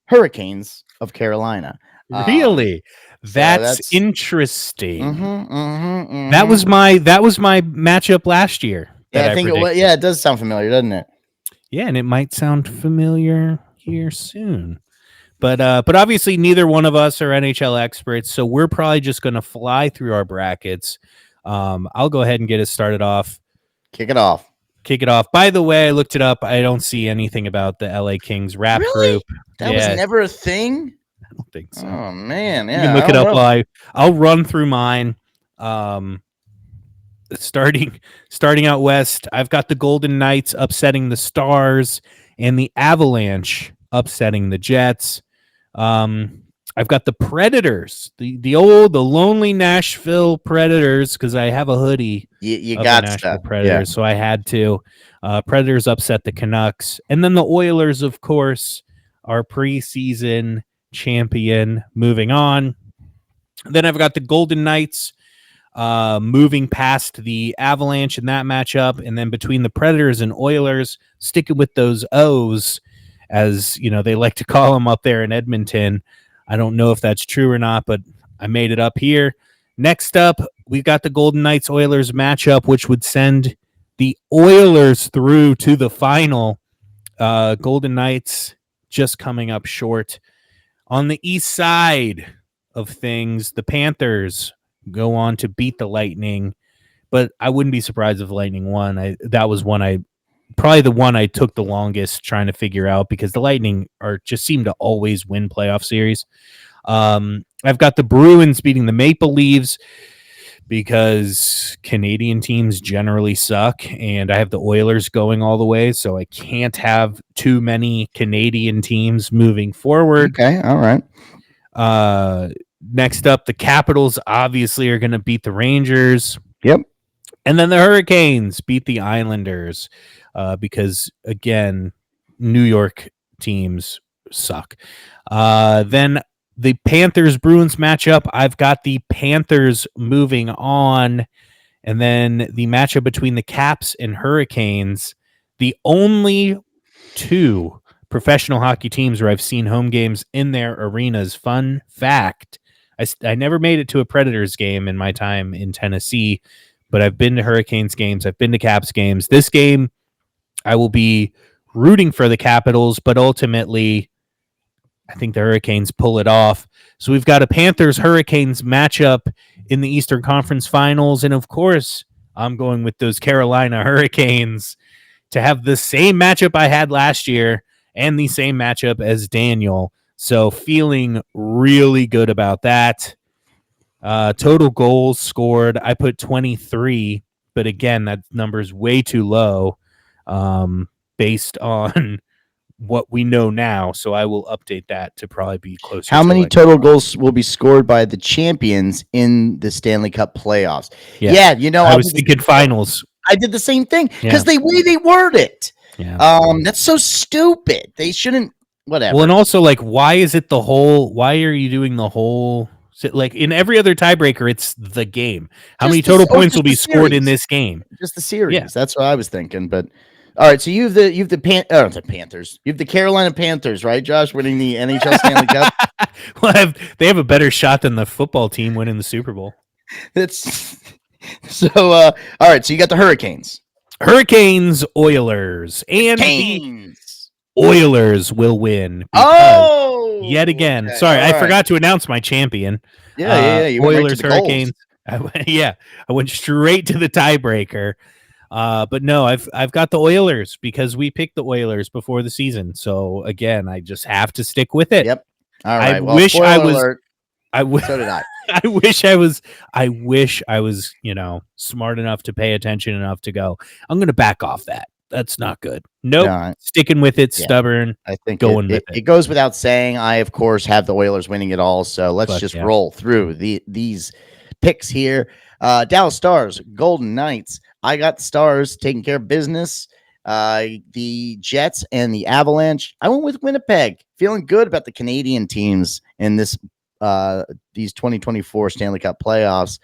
Hurricanes of Carolina. Really? That's interesting. That was my matchup last year. Yeah, I think it does sound familiar, doesn't it? Yeah, and it might sound familiar here soon. But obviously neither one of us are NHL experts, so we're probably just going to fly through our brackets. I'll go ahead and get it started off. Kick it off. By the way, I looked it up. I don't see anything about the LA Kings rap group. That was never a thing? I don't think so. Oh, man. Yeah, you can look it up while I'll run through mine. Starting out west, I've got the Golden Knights upsetting the Stars and the Avalanche upsetting the Jets. I've got the Predators, the lonely Nashville Predators, because I have a hoodie. You got the Nashville Predators, so I had to. Predators upset the Canucks, and then the Oilers, of course, our preseason champion. Moving on, then I've got the Golden Knights moving past the Avalanche in that matchup, and then between the Predators and Oilers, sticking with those O's, as you know they like to call them up there in Edmonton. I don't know if that's true or not, but I made it up here. Next up, we've got the Golden Knights Oilers matchup, which would send the Oilers through to the final. Golden Knights just coming up short. On the east side of things, the Panthers go on to beat the Lightning, but I wouldn't be surprised if Lightning won. That was probably the one I took the longest trying to figure out because the Lightning just seem to always win playoff series. I've got the Bruins beating the Maple Leafs because Canadian teams generally suck, and I have the Oilers going all the way, so I can't have too many Canadian teams moving forward. Okay, all right. Next up, the Capitals obviously are going to beat the Rangers. Yep. And then the Hurricanes beat the Islanders because, again, New York teams suck. Then the Panthers-Bruins matchup, I've got the Panthers moving on. And then the matchup between the Caps and Hurricanes, the only two professional hockey teams where I've seen home games in their arenas. Fun fact, I never made it to a Predators game in my time in Tennessee, but I've been to Hurricanes games. I've been to Caps games. This game, I will be rooting for the Capitals, but ultimately, I think the Hurricanes pull it off. So we've got a Panthers-Hurricanes matchup in the Eastern Conference Finals. And of course, I'm going with those Carolina Hurricanes to have the same matchup I had last year and the same matchup as Daniel. So feeling really good about that. Total goals scored, I put 23, but again, that number's way too low based on what we know now. So I will update that to probably be closer. How many total goals will be scored by the champions in the Stanley Cup playoffs? Yeah, I was thinking finals. I did the same thing because they word it. Yeah. That's so stupid. They shouldn't. Whatever. Well, and also, like, why are you doing the whole? Like in every other tiebreaker, it's the game. How many total points will be scored in this game? Just the series. Yeah. That's what I was thinking. But all right, so you have the Panthers. You have the Carolina Panthers, right, Josh, winning the NHL Stanley Cup. Well, they have a better shot than the football team winning the Super Bowl. That's so. All right, so you got the Hurricanes, Oilers, and the Oilers will win. Yet again, okay, sorry, I forgot to announce my champion. Yeah. You Oilers, Hurricanes. I went straight to the tiebreaker. But no, I've got the Oilers because we picked the Oilers before the season. So again, I just have to stick with it. Yep. All right. So did I. I wish I was, smart enough to pay attention enough to go, I'm going to back off that. That's not good. Nope. Sticking with it, stubborn. I think with it. It goes without saying. I, of course, have the Oilers winning it all. So let's roll through these picks here. Dallas Stars, Golden Knights. I got the Stars taking care of business. The Jets and the Avalanche. I went with Winnipeg. Feeling good about the Canadian teams in these 2024 Stanley Cup playoffs,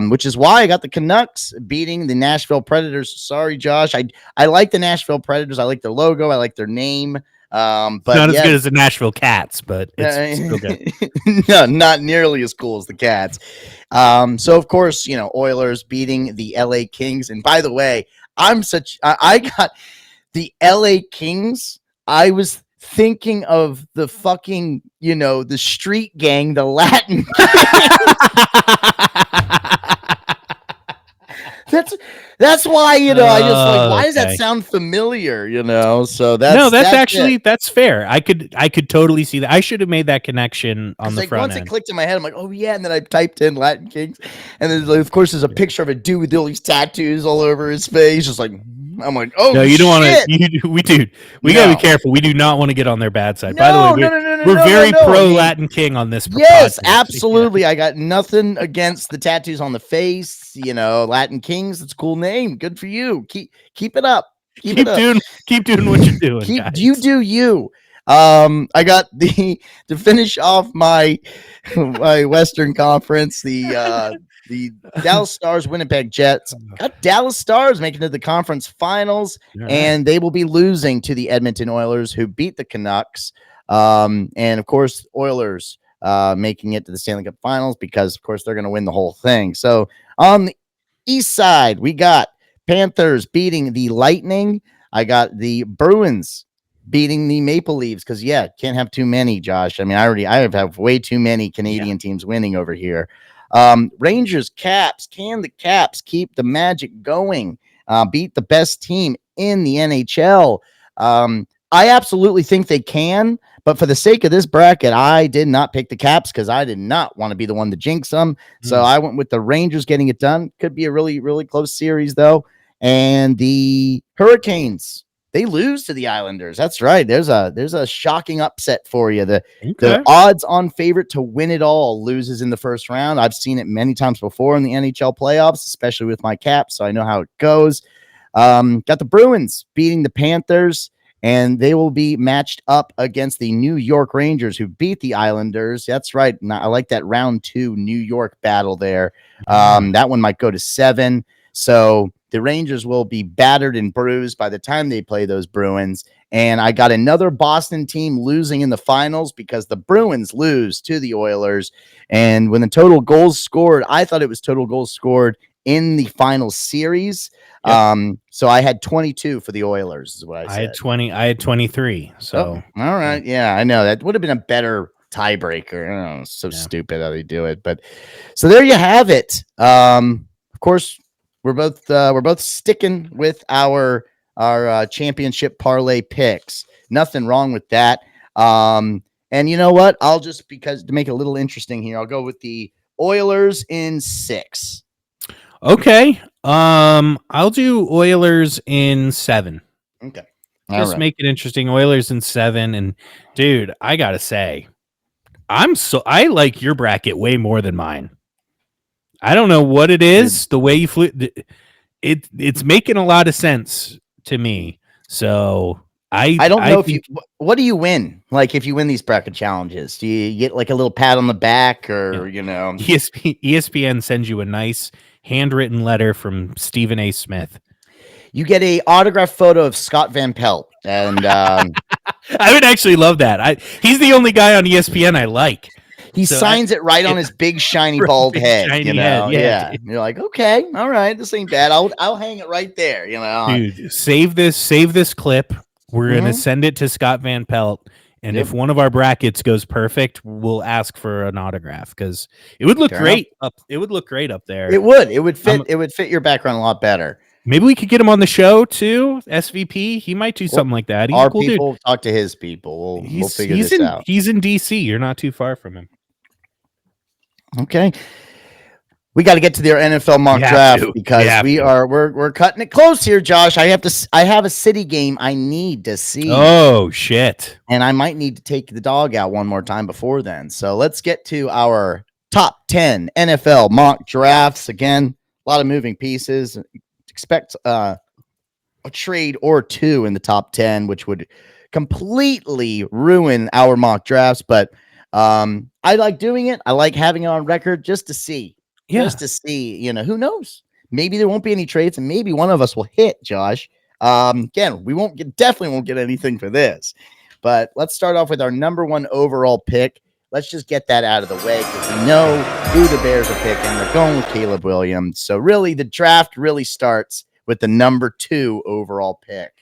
which is why I got the Canucks beating the Nashville Predators. Sorry, Josh. I like the Nashville Predators. I like their logo. I like their name. But not as good as the Nashville Cats, but it's still good. No, not nearly as cool as the Cats. So of course, Oilers beating the LA Kings. And by the way, I got the LA Kings. I was thinking of the fucking, the street gang, the Latin. That's why, I just like, why does that sound familiar? So that's fair. I could totally see that. I should have made that connection on the front end. Once it clicked in my head, I'm like, oh yeah, and then I typed in Latin Kings, and then of course there's a picture of a dude with all these tattoos all over his face, just like. I'm like, oh no, you don't want to. We gotta be careful. We do not want to get on their bad side. By the way, we're very pro Latin King on this. Yes, absolutely. Yeah. I got nothing against the tattoos on the face. Latin Kings. It's a cool name. Good for you. Keep it up. Keep doing what you're doing. You do you. I got to finish off my Western Conference. The Dallas Stars, Winnipeg Jets. Got Dallas Stars making it to the conference finals, and they will be losing to the Edmonton Oilers, who beat the Canucks. And of course, Oilers making it to the Stanley Cup finals because, of course, they're going to win the whole thing. So on the east side, we got Panthers beating the Lightning. I got the Bruins beating the Maple Leafs because can't have too many, Josh. I mean, I have way too many Canadian teams winning over here. Rangers, Caps. Can the Caps keep the magic going? Beat the best team in the NHL? I absolutely think they can, but for the sake of this bracket, I did not pick the Caps because I did not want to be the one to jinx them. So I went with the Rangers getting it done. Could be a really, really close series, though. And the Hurricanes, they lose to the Islanders. That's right. There's a shocking upset for you. The odds on favorite to win it all loses in the first round. I've seen it many times before in the NHL playoffs, especially with my Caps, so I know how it goes. Got the Bruins beating the Panthers, and they will be matched up against the New York Rangers, who beat the Islanders. That's right. I like that round 2 New York battle there. That one might go to 7. So the Rangers will be battered and bruised by the time they play those Bruins. And I got another Boston team losing in the finals because the Bruins lose to the Oilers. And when the total goals scored, I thought it was total goals scored in the final series. Yep. So I had 22 for the Oilers is what I said. I had 23. So all right. Yeah, I know that would have been a better tiebreaker. So stupid how they do it. But so there you have it. Of course, we're both sticking with our championship parlay picks. Nothing wrong with that. And you know what? I'll just, because to make it a little interesting here, I'll go with the Oilers in 6. Okay. I'll do Oilers in 7. Okay. Just make it interesting. Oilers in 7. And dude, I gotta say, I like your bracket way more than mine. I don't know what it is. The way you flew it's making a lot of sense to me. So I don't know what do you win? Like if you win these bracket challenges, do you get like a little pat on the back or ESPN sends you a nice handwritten letter from Stephen A. Smith. You get a autographed photo of Scott Van Pelt, and I would actually love that. He's the only guy on ESPN I like. He signs it right on his big shiny bald head. Shiny head, yeah. You're like, okay, all right, this ain't bad. I'll hang it right there. Dude, save this clip. We're gonna send it to Scott Van Pelt. And if one of our brackets goes perfect, we'll ask for an autograph because it would look great up. It would look great up there. It would. It would fit. It would fit your background a lot better. Maybe we could get him on the show too. SVP. He might do something like that. He's our a cool people dude. Talk to his people. We'll figure this out. He's in DC. You're not too far from him. Okay. We got to get to their NFL mock draft because we're cutting it close here, Josh. I have a city game I need to see. Oh shit. And I might need to take the dog out one more time before then. So let's get to our top 10 NFL mock drafts. Again, a lot of moving pieces. Expect a trade or two in the top 10, which would completely ruin our mock drafts. But I like doing it. I like having it on record just to see. Just to see, who knows? Maybe there won't be any trades, and maybe one of us will hit, Josh. Again, we definitely won't get anything for this. But let's start off with our number 1 overall pick. Let's just get that out of the way because we know who the Bears are picking. They're going with Caleb Williams. So really, the draft really starts with the number 2 overall pick.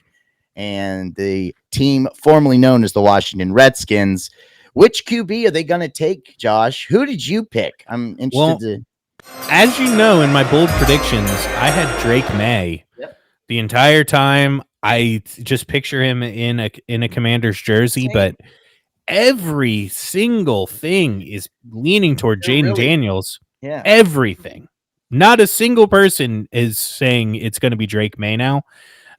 And the team formerly known as the Washington Redskins. Which QB are they going to take, Josh? Who did you pick? I'm interested As you know, in my bold predictions, I had Drake May. Yep. The entire time. I just picture him in a Commander's jersey, but every single thing is leaning toward Jaden Daniels. Yeah. Everything. Not a single person is saying it's going to be Drake May now.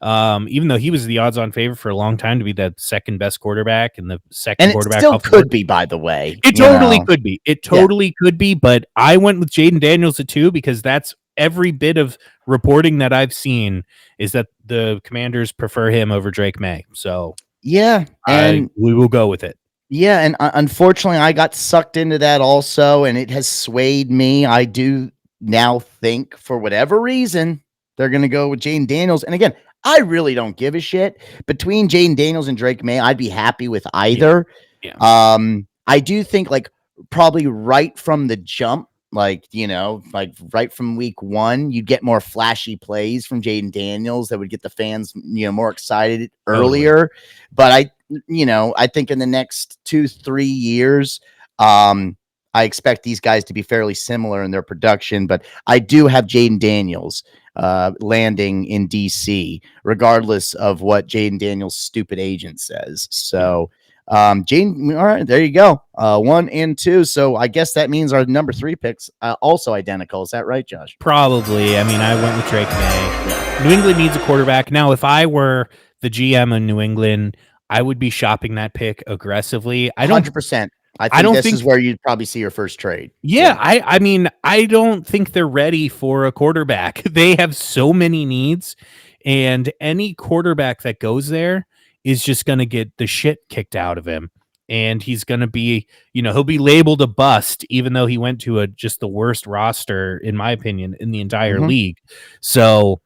Even though he was the odds-on favorite for a long time to be the second best quarterback and the second quarterback. It still could be, by the way. It totally could be. It totally could be, but I went with Jaden Daniels at 2 because that's every bit of reporting that I've seen is that the Commanders prefer him over Drake May. So and we will go with it. Yeah, and unfortunately, I got sucked into that also, and it has swayed me. I do now think, for whatever reason, they're going to go with Jaden Daniels. And again, I really don't give a shit. Between Jaden Daniels and Drake May, I'd be happy with either. Yeah. I do think, probably right from the jump, right from week 1, you'd get more flashy plays from Jaden Daniels that would get the fans, more excited earlier. But I think in the next 2-3 years, I expect these guys to be fairly similar in their production, but I do have Jaden Daniels landing in DC, regardless of what Jaden Daniels' stupid agent says. So, Jaden, all right, there you go. 1 and 2. So I guess that means our number 3 picks also identical. Is that right, Josh? Probably. I mean, I went with Drake May. New England needs a quarterback. Now, if I were the GM in New England, I would be shopping that pick aggressively. 100%. I think this is where you'd probably see your first trade. Yeah, I mean, I don't think they're ready for a quarterback. They have so many needs, and any quarterback that goes there is just going to get the shit kicked out of him. And he's going to be, he'll be labeled a bust, even though he went to just the worst roster, in my opinion, in the entire league. So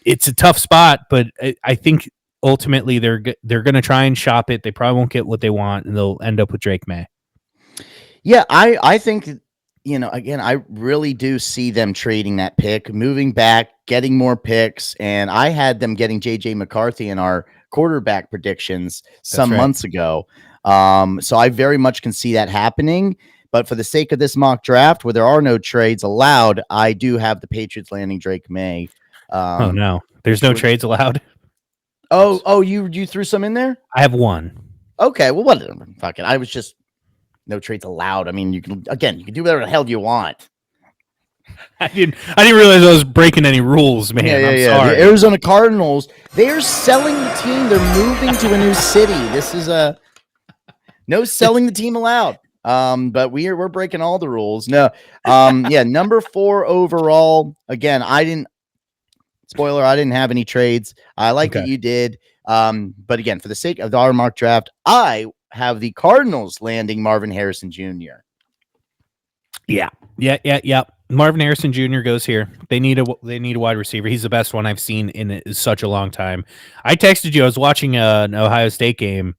it's a tough spot, but I think ultimately they're going to try and shop it. They probably won't get what they want, and they'll end up with Drake May. Yeah, I think, again, I really do see them trading that pick, moving back, getting more picks. And I had them getting JJ McCarthy in our quarterback predictions months ago. So I very much can see that happening. But for the sake of this mock draft, where there are no trades allowed, I do have the Patriots landing Drake May. Oh, no. There's no trades allowed? Oh, you threw some in there? I have one. Okay, well, whatever. Fuck it. I was just... No trades allowed. I mean, you can do whatever the hell you want. I didn't realize I was breaking any rules, man. I'm sorry. The Arizona Cardinals, they're selling the team. They're moving to a new city. This is no selling the team allowed. But we're breaking all the rules. No. Number 4 overall. Again, I didn't have any trades. I like that you did. But again, for the sake of our mock draft, I have the Cardinals landing Marvin Harrison Jr. Yeah. Marvin Harrison Jr. goes here. They need a wide receiver. He's the best one I've seen in such a long time. I texted you. I was watching an Ohio State game,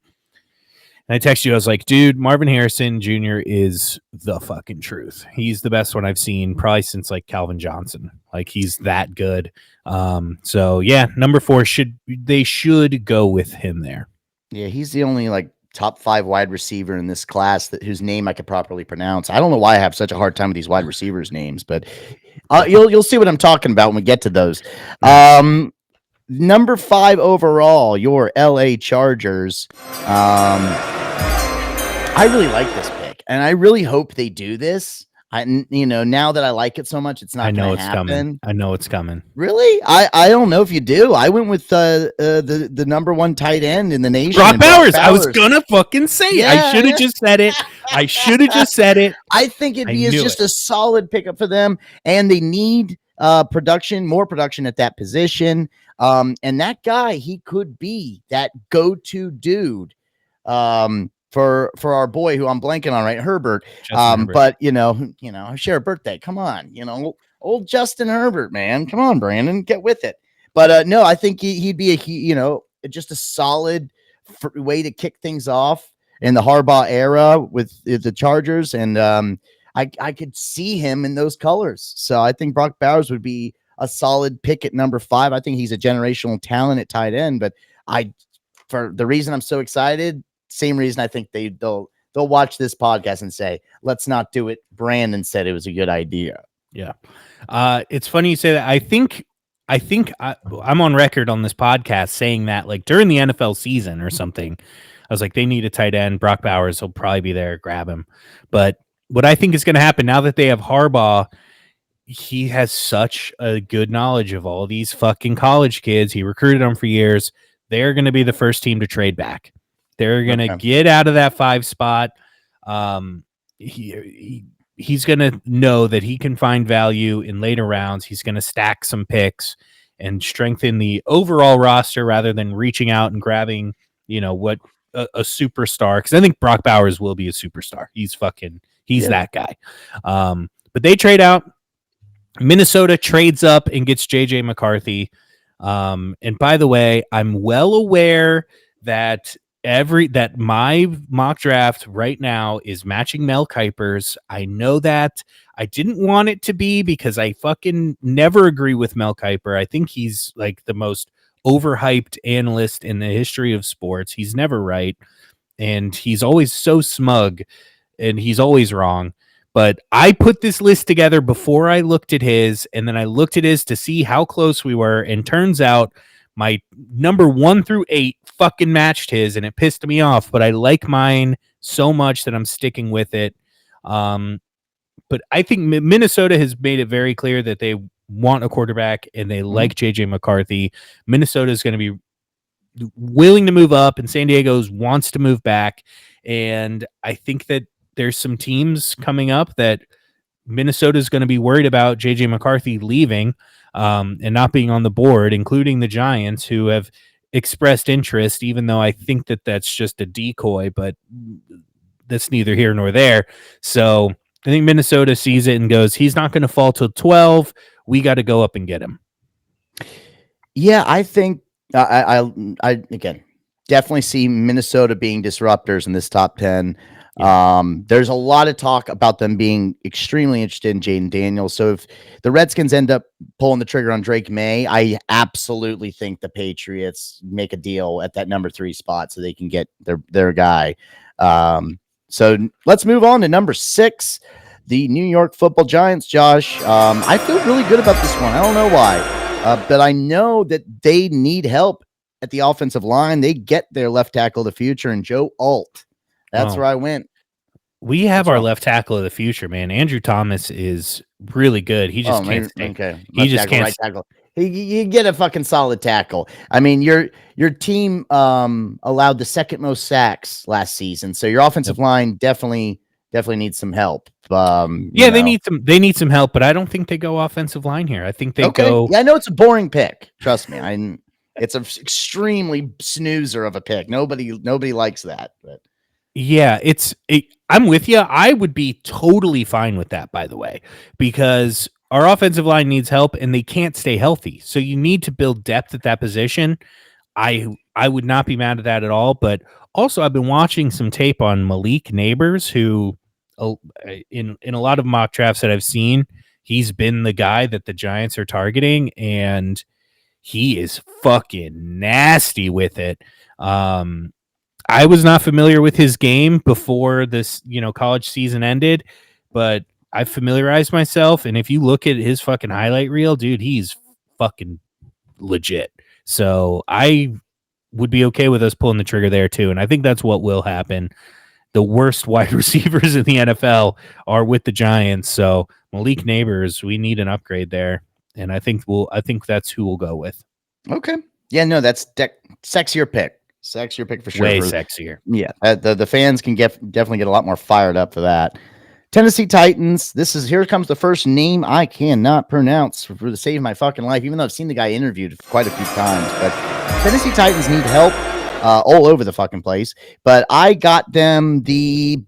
and I texted you. I was like, dude, Marvin Harrison Jr. is the fucking truth. He's the best one I've seen probably since like Calvin Johnson. Like, he's that good. So yeah, number 4 should go with him there. Yeah, he's the only like top 5 wide receiver in this class whose name I could properly pronounce. I don't know why I have such a hard time with these wide receivers' names, but you'll see what I'm talking about when we get to those. Number 5 overall, your LA Chargers. I really like this pick, and I really hope they do this. Now that I like it so much, it's not going to happen. I know it's coming. Really? I don't know if you do. I went with the number 1 tight end in the nation, Brock Bowers. I was gonna fucking say it. I should have just said it. I think it'd be just a solid pickup for them, and they need more production at that position. And that guy, he could be that go-to dude. For our boy who I'm blanking on, right? Herbert. Herbert. But I share a birthday. Come on, old Justin Herbert, man. Come on, Brandon, get with it. But no, I think he'd be just a solid way to kick things off in the Harbaugh era with the Chargers. And I could see him in those colors. So I think Brock Bowers would be a solid pick at number 5. I think he's a generational talent at tight end, but for the reason I'm so excited, same reason I think they'll watch this podcast and say, let's not do it. Brandon said it was a good idea. Yeah. It's funny you say that. I think I'm on record on this podcast saying that, like, during the NFL season or something, I was like, they need a tight end. Brock Bowers will probably be there. Grab him. But what I think is going to happen now that they have Harbaugh, he has such a good knowledge of all these fucking college kids. He recruited them for years. They're going to be the first team to trade back. They're going to get out of that 5 spot. He's going to know that he can find value in later rounds. He's going to stack some picks and strengthen the overall roster rather than reaching out and grabbing, what a superstar. Because I think Brock Bowers will be a superstar. He's that guy. But they trade out. Minnesota trades up and gets JJ McCarthy. And by the way, I'm well aware that my mock draft right now is matching Mel Kiper's. I know that. I didn't want it to be because I fucking never agree with Mel Kiper. I think he's like the most overhyped analyst in the history of sports. He's never right, and he's always so smug, and he's always wrong. But I put this list together before I looked at his, and then I looked at his to see how close we were, and turns out my number 1 through 8 fucking matched his, and it pissed me off. But I like mine so much that I'm sticking with it. But I think Minnesota has made it very clear that they want a quarterback and they like JJ McCarthy. Minnesota is going to be willing to move up, and San Diego's wants to move back. And I think that there's some teams coming up that Minnesota is going to be worried about JJ McCarthy leaving and not being on the board, including the Giants, who have expressed interest, even though I think that that's just a decoy, but that's neither here nor there. So I think Minnesota sees it and goes, he's not going to fall till 12. We got to go up and get him. Yeah, I think I again definitely see Minnesota being disruptors in this top 10. Yeah. There's a lot of talk about them being extremely interested in Jaden Daniels. So if the Redskins end up pulling the trigger on Drake May, I absolutely think the Patriots make a deal at that number 3 spot so they can get their guy. So let's move on to number 6, the New York Football Giants. Josh, I feel really good about this one. I don't know why, but I know that they need help at the offensive line. They get their left tackle of the future and Joe Alt. That's where I went. We have our left tackle of the future, man. Andrew Thomas is really good. He just can't stay. Okay. He just can't. Right tackle. You get a fucking solid tackle. I mean, your team allowed the second most sacks last season, so your offensive line definitely needs some help. Yeah, they need some help, but I don't think they go offensive line here. I think they go. Yeah, I know it's a boring pick. Trust me, it's an extremely snoozer of a pick. Nobody likes that. But yeah, I'm with you. I would be totally fine with that, by the way, because our offensive line needs help and they can't stay healthy. So you need to build depth at that position. I would not be mad at that at all. But also, I've been watching some tape on Malik Neighbors, who in a lot of mock drafts that I've seen, he's been the guy that the Giants are targeting, and he is fucking nasty with it. I was not familiar with his game before this, college season ended, but I've familiarized myself. And if you look at his fucking highlight reel, dude, he's fucking legit. So I would be okay with us pulling the trigger there too. And I think that's what will happen. The worst wide receivers in the NFL are with the Giants. So Malik Neighbors, we need an upgrade there. And I think that's who we'll go with. Okay. Yeah, no, that's sexier pick. Sexier pick for sure. Way sexier. Yeah. The fans can definitely get a lot more fired up for that. Tennessee Titans. Here comes the first name I cannot pronounce for the save of my fucking life, even though I've seen the guy interviewed quite a few times. But Tennessee Titans need help all over the fucking place. But I got them the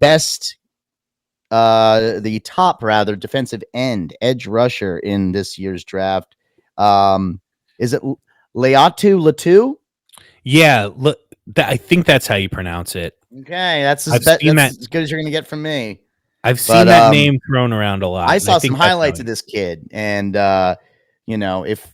top defensive end, edge rusher in this year's draft. Is it Leatu Latu? Yeah, look, I think that's how you pronounce it. Okay, that's as good as you're going to get from me. I've seen that name thrown around a lot. I saw some highlights of this kid, and if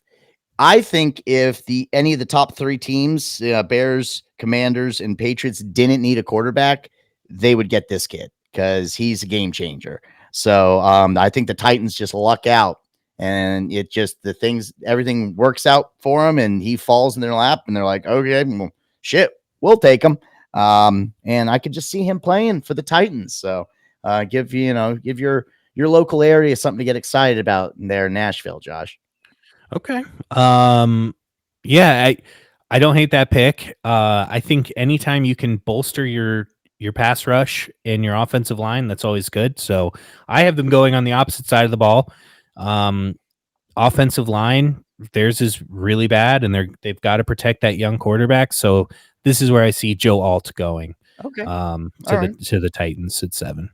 any of the top 3 teams, Bears, Commanders, and Patriots, didn't need a quarterback, they would get this kid because he's a game changer. So I think the Titans just luck out, and everything works out for him, and he falls in their lap, and they're like, okay, well, shit, we'll take him. And I could just see him playing for the Titans. So give your local area something to get excited about there in Nashville, Josh. Okay. Yeah, I don't hate that pick. I think anytime you can bolster your pass rush and your offensive line, that's always good. So I have them going on the opposite side of the ball. Offensive line, theirs is really bad, and they've got to protect that young quarterback. So this is where I see Joe Alt going. Okay. To the Titans at 7.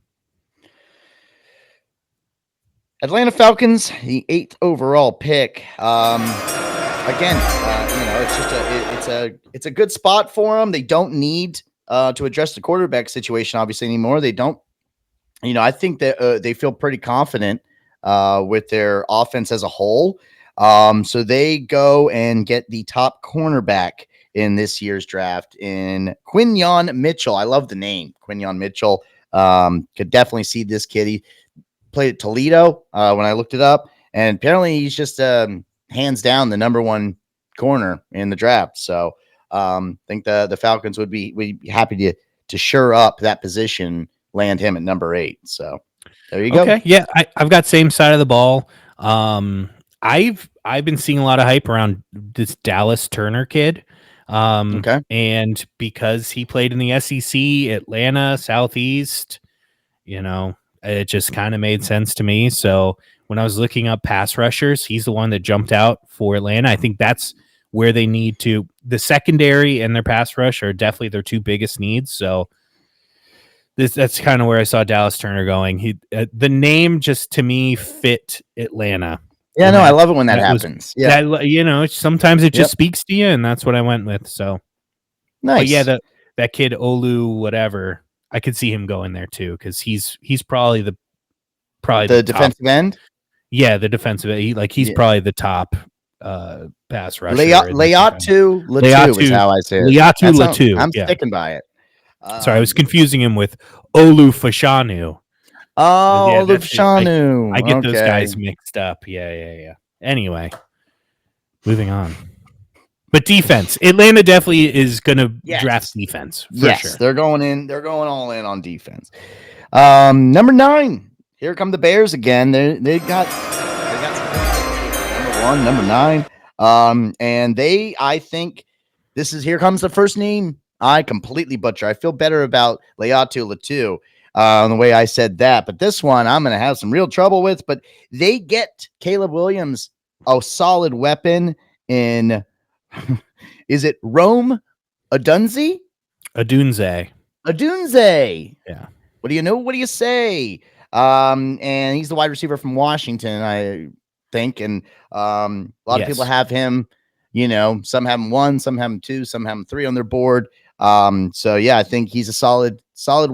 Atlanta Falcons, the 8th overall pick. It's a good spot for them. They don't need to address the quarterback situation obviously anymore. They don't. I think that they feel pretty confident with their offense as a whole. So they go and get the top cornerback in this year's draft in Quinyon Mitchell. I love the name, Quinyon Mitchell. Could definitely see this kid. He played at Toledo when I looked it up, and apparently he's just hands down the number one corner in the draft. So I think the Falcons would be happy to shore up that position, land him at number 8. So there you go. Okay, yeah, I've got same side of the ball. I've been seeing a lot of hype around this Dallas Turner kid. Okay. And because he played in the SEC, Atlanta, Southeast, it just kind of made sense to me. So when I was looking up pass rushers, he's the one that jumped out for Atlanta. I think that's where they need to. The secondary and their pass rush are definitely their two biggest needs. So that's kind of where I saw Dallas Turner going. The name just to me fit Atlanta. Yeah, no, I love it when that happens. Sometimes it just speaks to you, and that's what I went with. So nice. But yeah, that kid Olu, whatever, I could see him going there too, because he's probably the defensive end. Yeah, the defensive end. He's probably the top pass rusher. Laiatu Latu is how I say it. Laiatu Latu. I'm sticking by it. Sorry, I was confusing him with Olu Fashanu. Oh, Olu Fashanu. I get those guys mixed up. Yeah. Anyway, moving on. But defense, Atlanta definitely is going to draft defense. For sure. They're going in. They're going all in on defense. Number 9. Here come the Bears again. They got number 1, number 9. And I think here comes the first name I completely butcher. I feel better about Laiatu Latu the way I said that, but this one I'm going to have some real trouble with. But they get Caleb Williams, a solid weapon in. Is it Rome Odunze? Odunze. Yeah. What do you know? What do you say? And he's the wide receiver from Washington, I think. And a lot of people have him, some have him 1, some have him 2, some have him 3 on their board. So yeah, I think he's a solid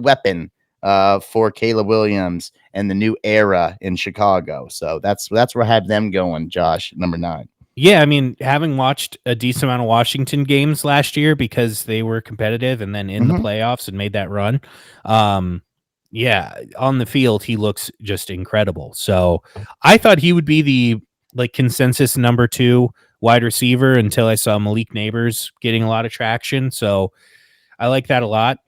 weapon for Caleb Williams and the new era in Chicago. So that's where I have them going, Josh, number 9. Yeah, I mean, having watched a decent amount of Washington games last year because they were competitive and then in the playoffs and made that run. On the field, he looks just incredible. So I thought he would be the consensus number 2 wide receiver until I saw Malik Neighbors getting a lot of traction. So I like that a lot.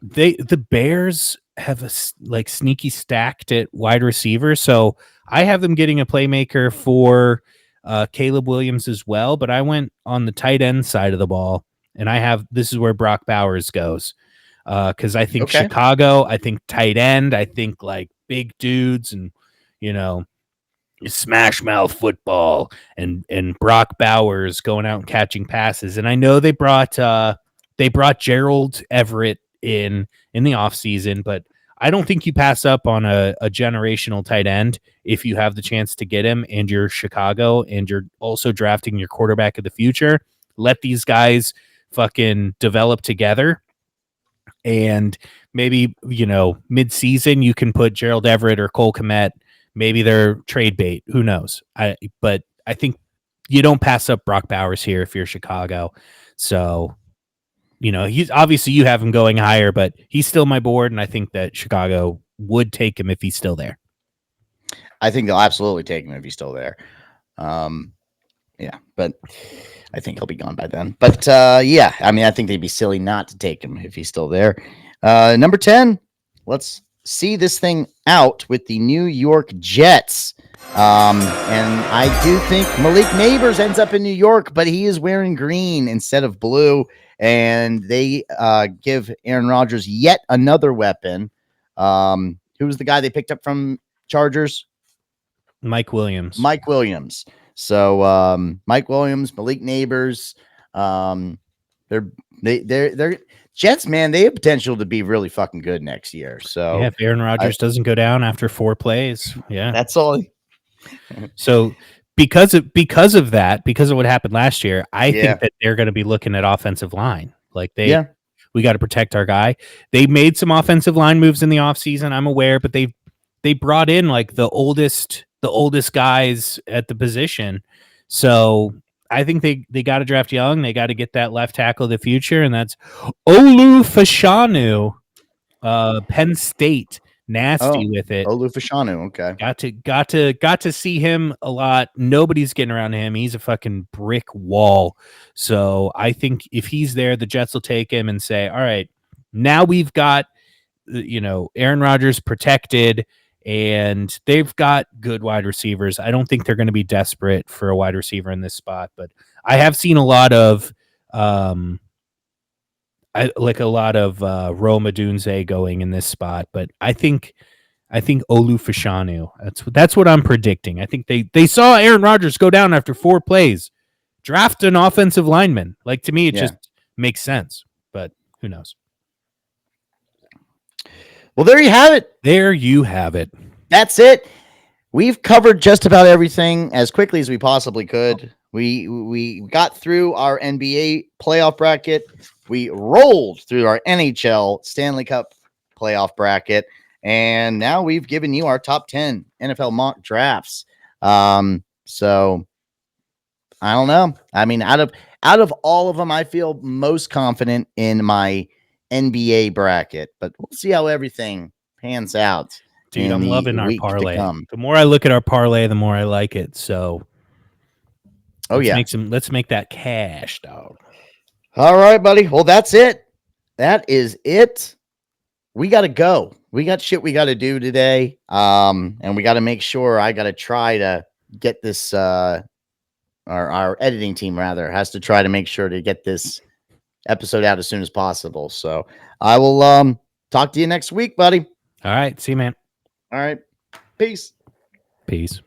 The Bears have a sneaky stacked at wide receiver. So I have them getting a playmaker for Caleb Williams as well, but I went on the tight end side of the ball, and this is where Brock Bowers goes. Because I think Chicago, I think tight end, I think big dudes and, smash mouth football and Brock Bowers going out and catching passes. And I know they brought Gerald Everett in the offseason, but I don't think you pass up on a generational tight end if you have the chance to get him and you're Chicago and you're also drafting your quarterback of the future. Let these guys fucking develop together. And maybe, mid-season you can put Gerald Everett or Cole Kmet. Maybe they're trade bait. Who knows? But I think you don't pass up Brock Bowers here if you're Chicago. So, he's obviously you have him going higher, but he's still my board, and I think that Chicago would take him if he's still there. I think they'll absolutely take him if he's still there. But I think he'll be gone by then. But I think they'd be silly not to take him if he's still there. Number 10, let's see this thing out with the New York Jets. And I do think Malik Neighbors ends up in New York, but he is wearing green instead of blue. And they give Aaron Rodgers yet another weapon. Who was the guy they picked up from Chargers? Mike Williams. So Mike Williams, Malik Neighbors, they're Jets, man. They have potential to be really fucking good next year. So if Aaron Rodgers doesn't go down after 4 plays, that's all. So because of that, because of what happened last year, I think that they're going to be looking at offensive line. We got to protect our guy. They made some offensive line moves in the offseason, I'm aware, but they brought in the oldest guys at the position. So I think they got to draft young. They got to get that left tackle of the future, and that's Olu Fashanu, Penn State. Nasty with it. Olu Fashanu, okay. Got to see him a lot. Nobody's getting around him. He's a fucking brick wall. So I think if he's there, the Jets will take him and say, all right, now we've got, Aaron Rodgers protected, and they've got good wide receivers. I don't think they're going to be desperate for a wide receiver in this spot, but I have seen a lot of Rome Odunze going in this spot, but I think Olu Fashanu. That's what I'm predicting. I think they saw Aaron Rodgers go down after 4 plays. Draft an offensive lineman. Like, to me, it just makes sense, but who knows? Well, there you have it. There you have it. That's it. We've covered just about everything as quickly as we possibly could. We got through our NBA playoff bracket. We rolled through our NHL Stanley Cup playoff bracket. And now we've given you our top 10 NFL mock drafts. So I don't know. I mean, out of all of them, I feel most confident in my NBA bracket, but we'll see how everything pans out. Dude, I'm loving our parlay. The more I look at our parlay, the more I like it. So let's make that cash, dog. All right, buddy. Well, that's it. That is it. We got to go. We got shit we got to do today. And we got to make sure I got to try to get this, our editing team rather has to try to make sure to get this episode out as soon as possible. So I will, talk to you next week, buddy. All right. See you, man. All right. Peace. Peace.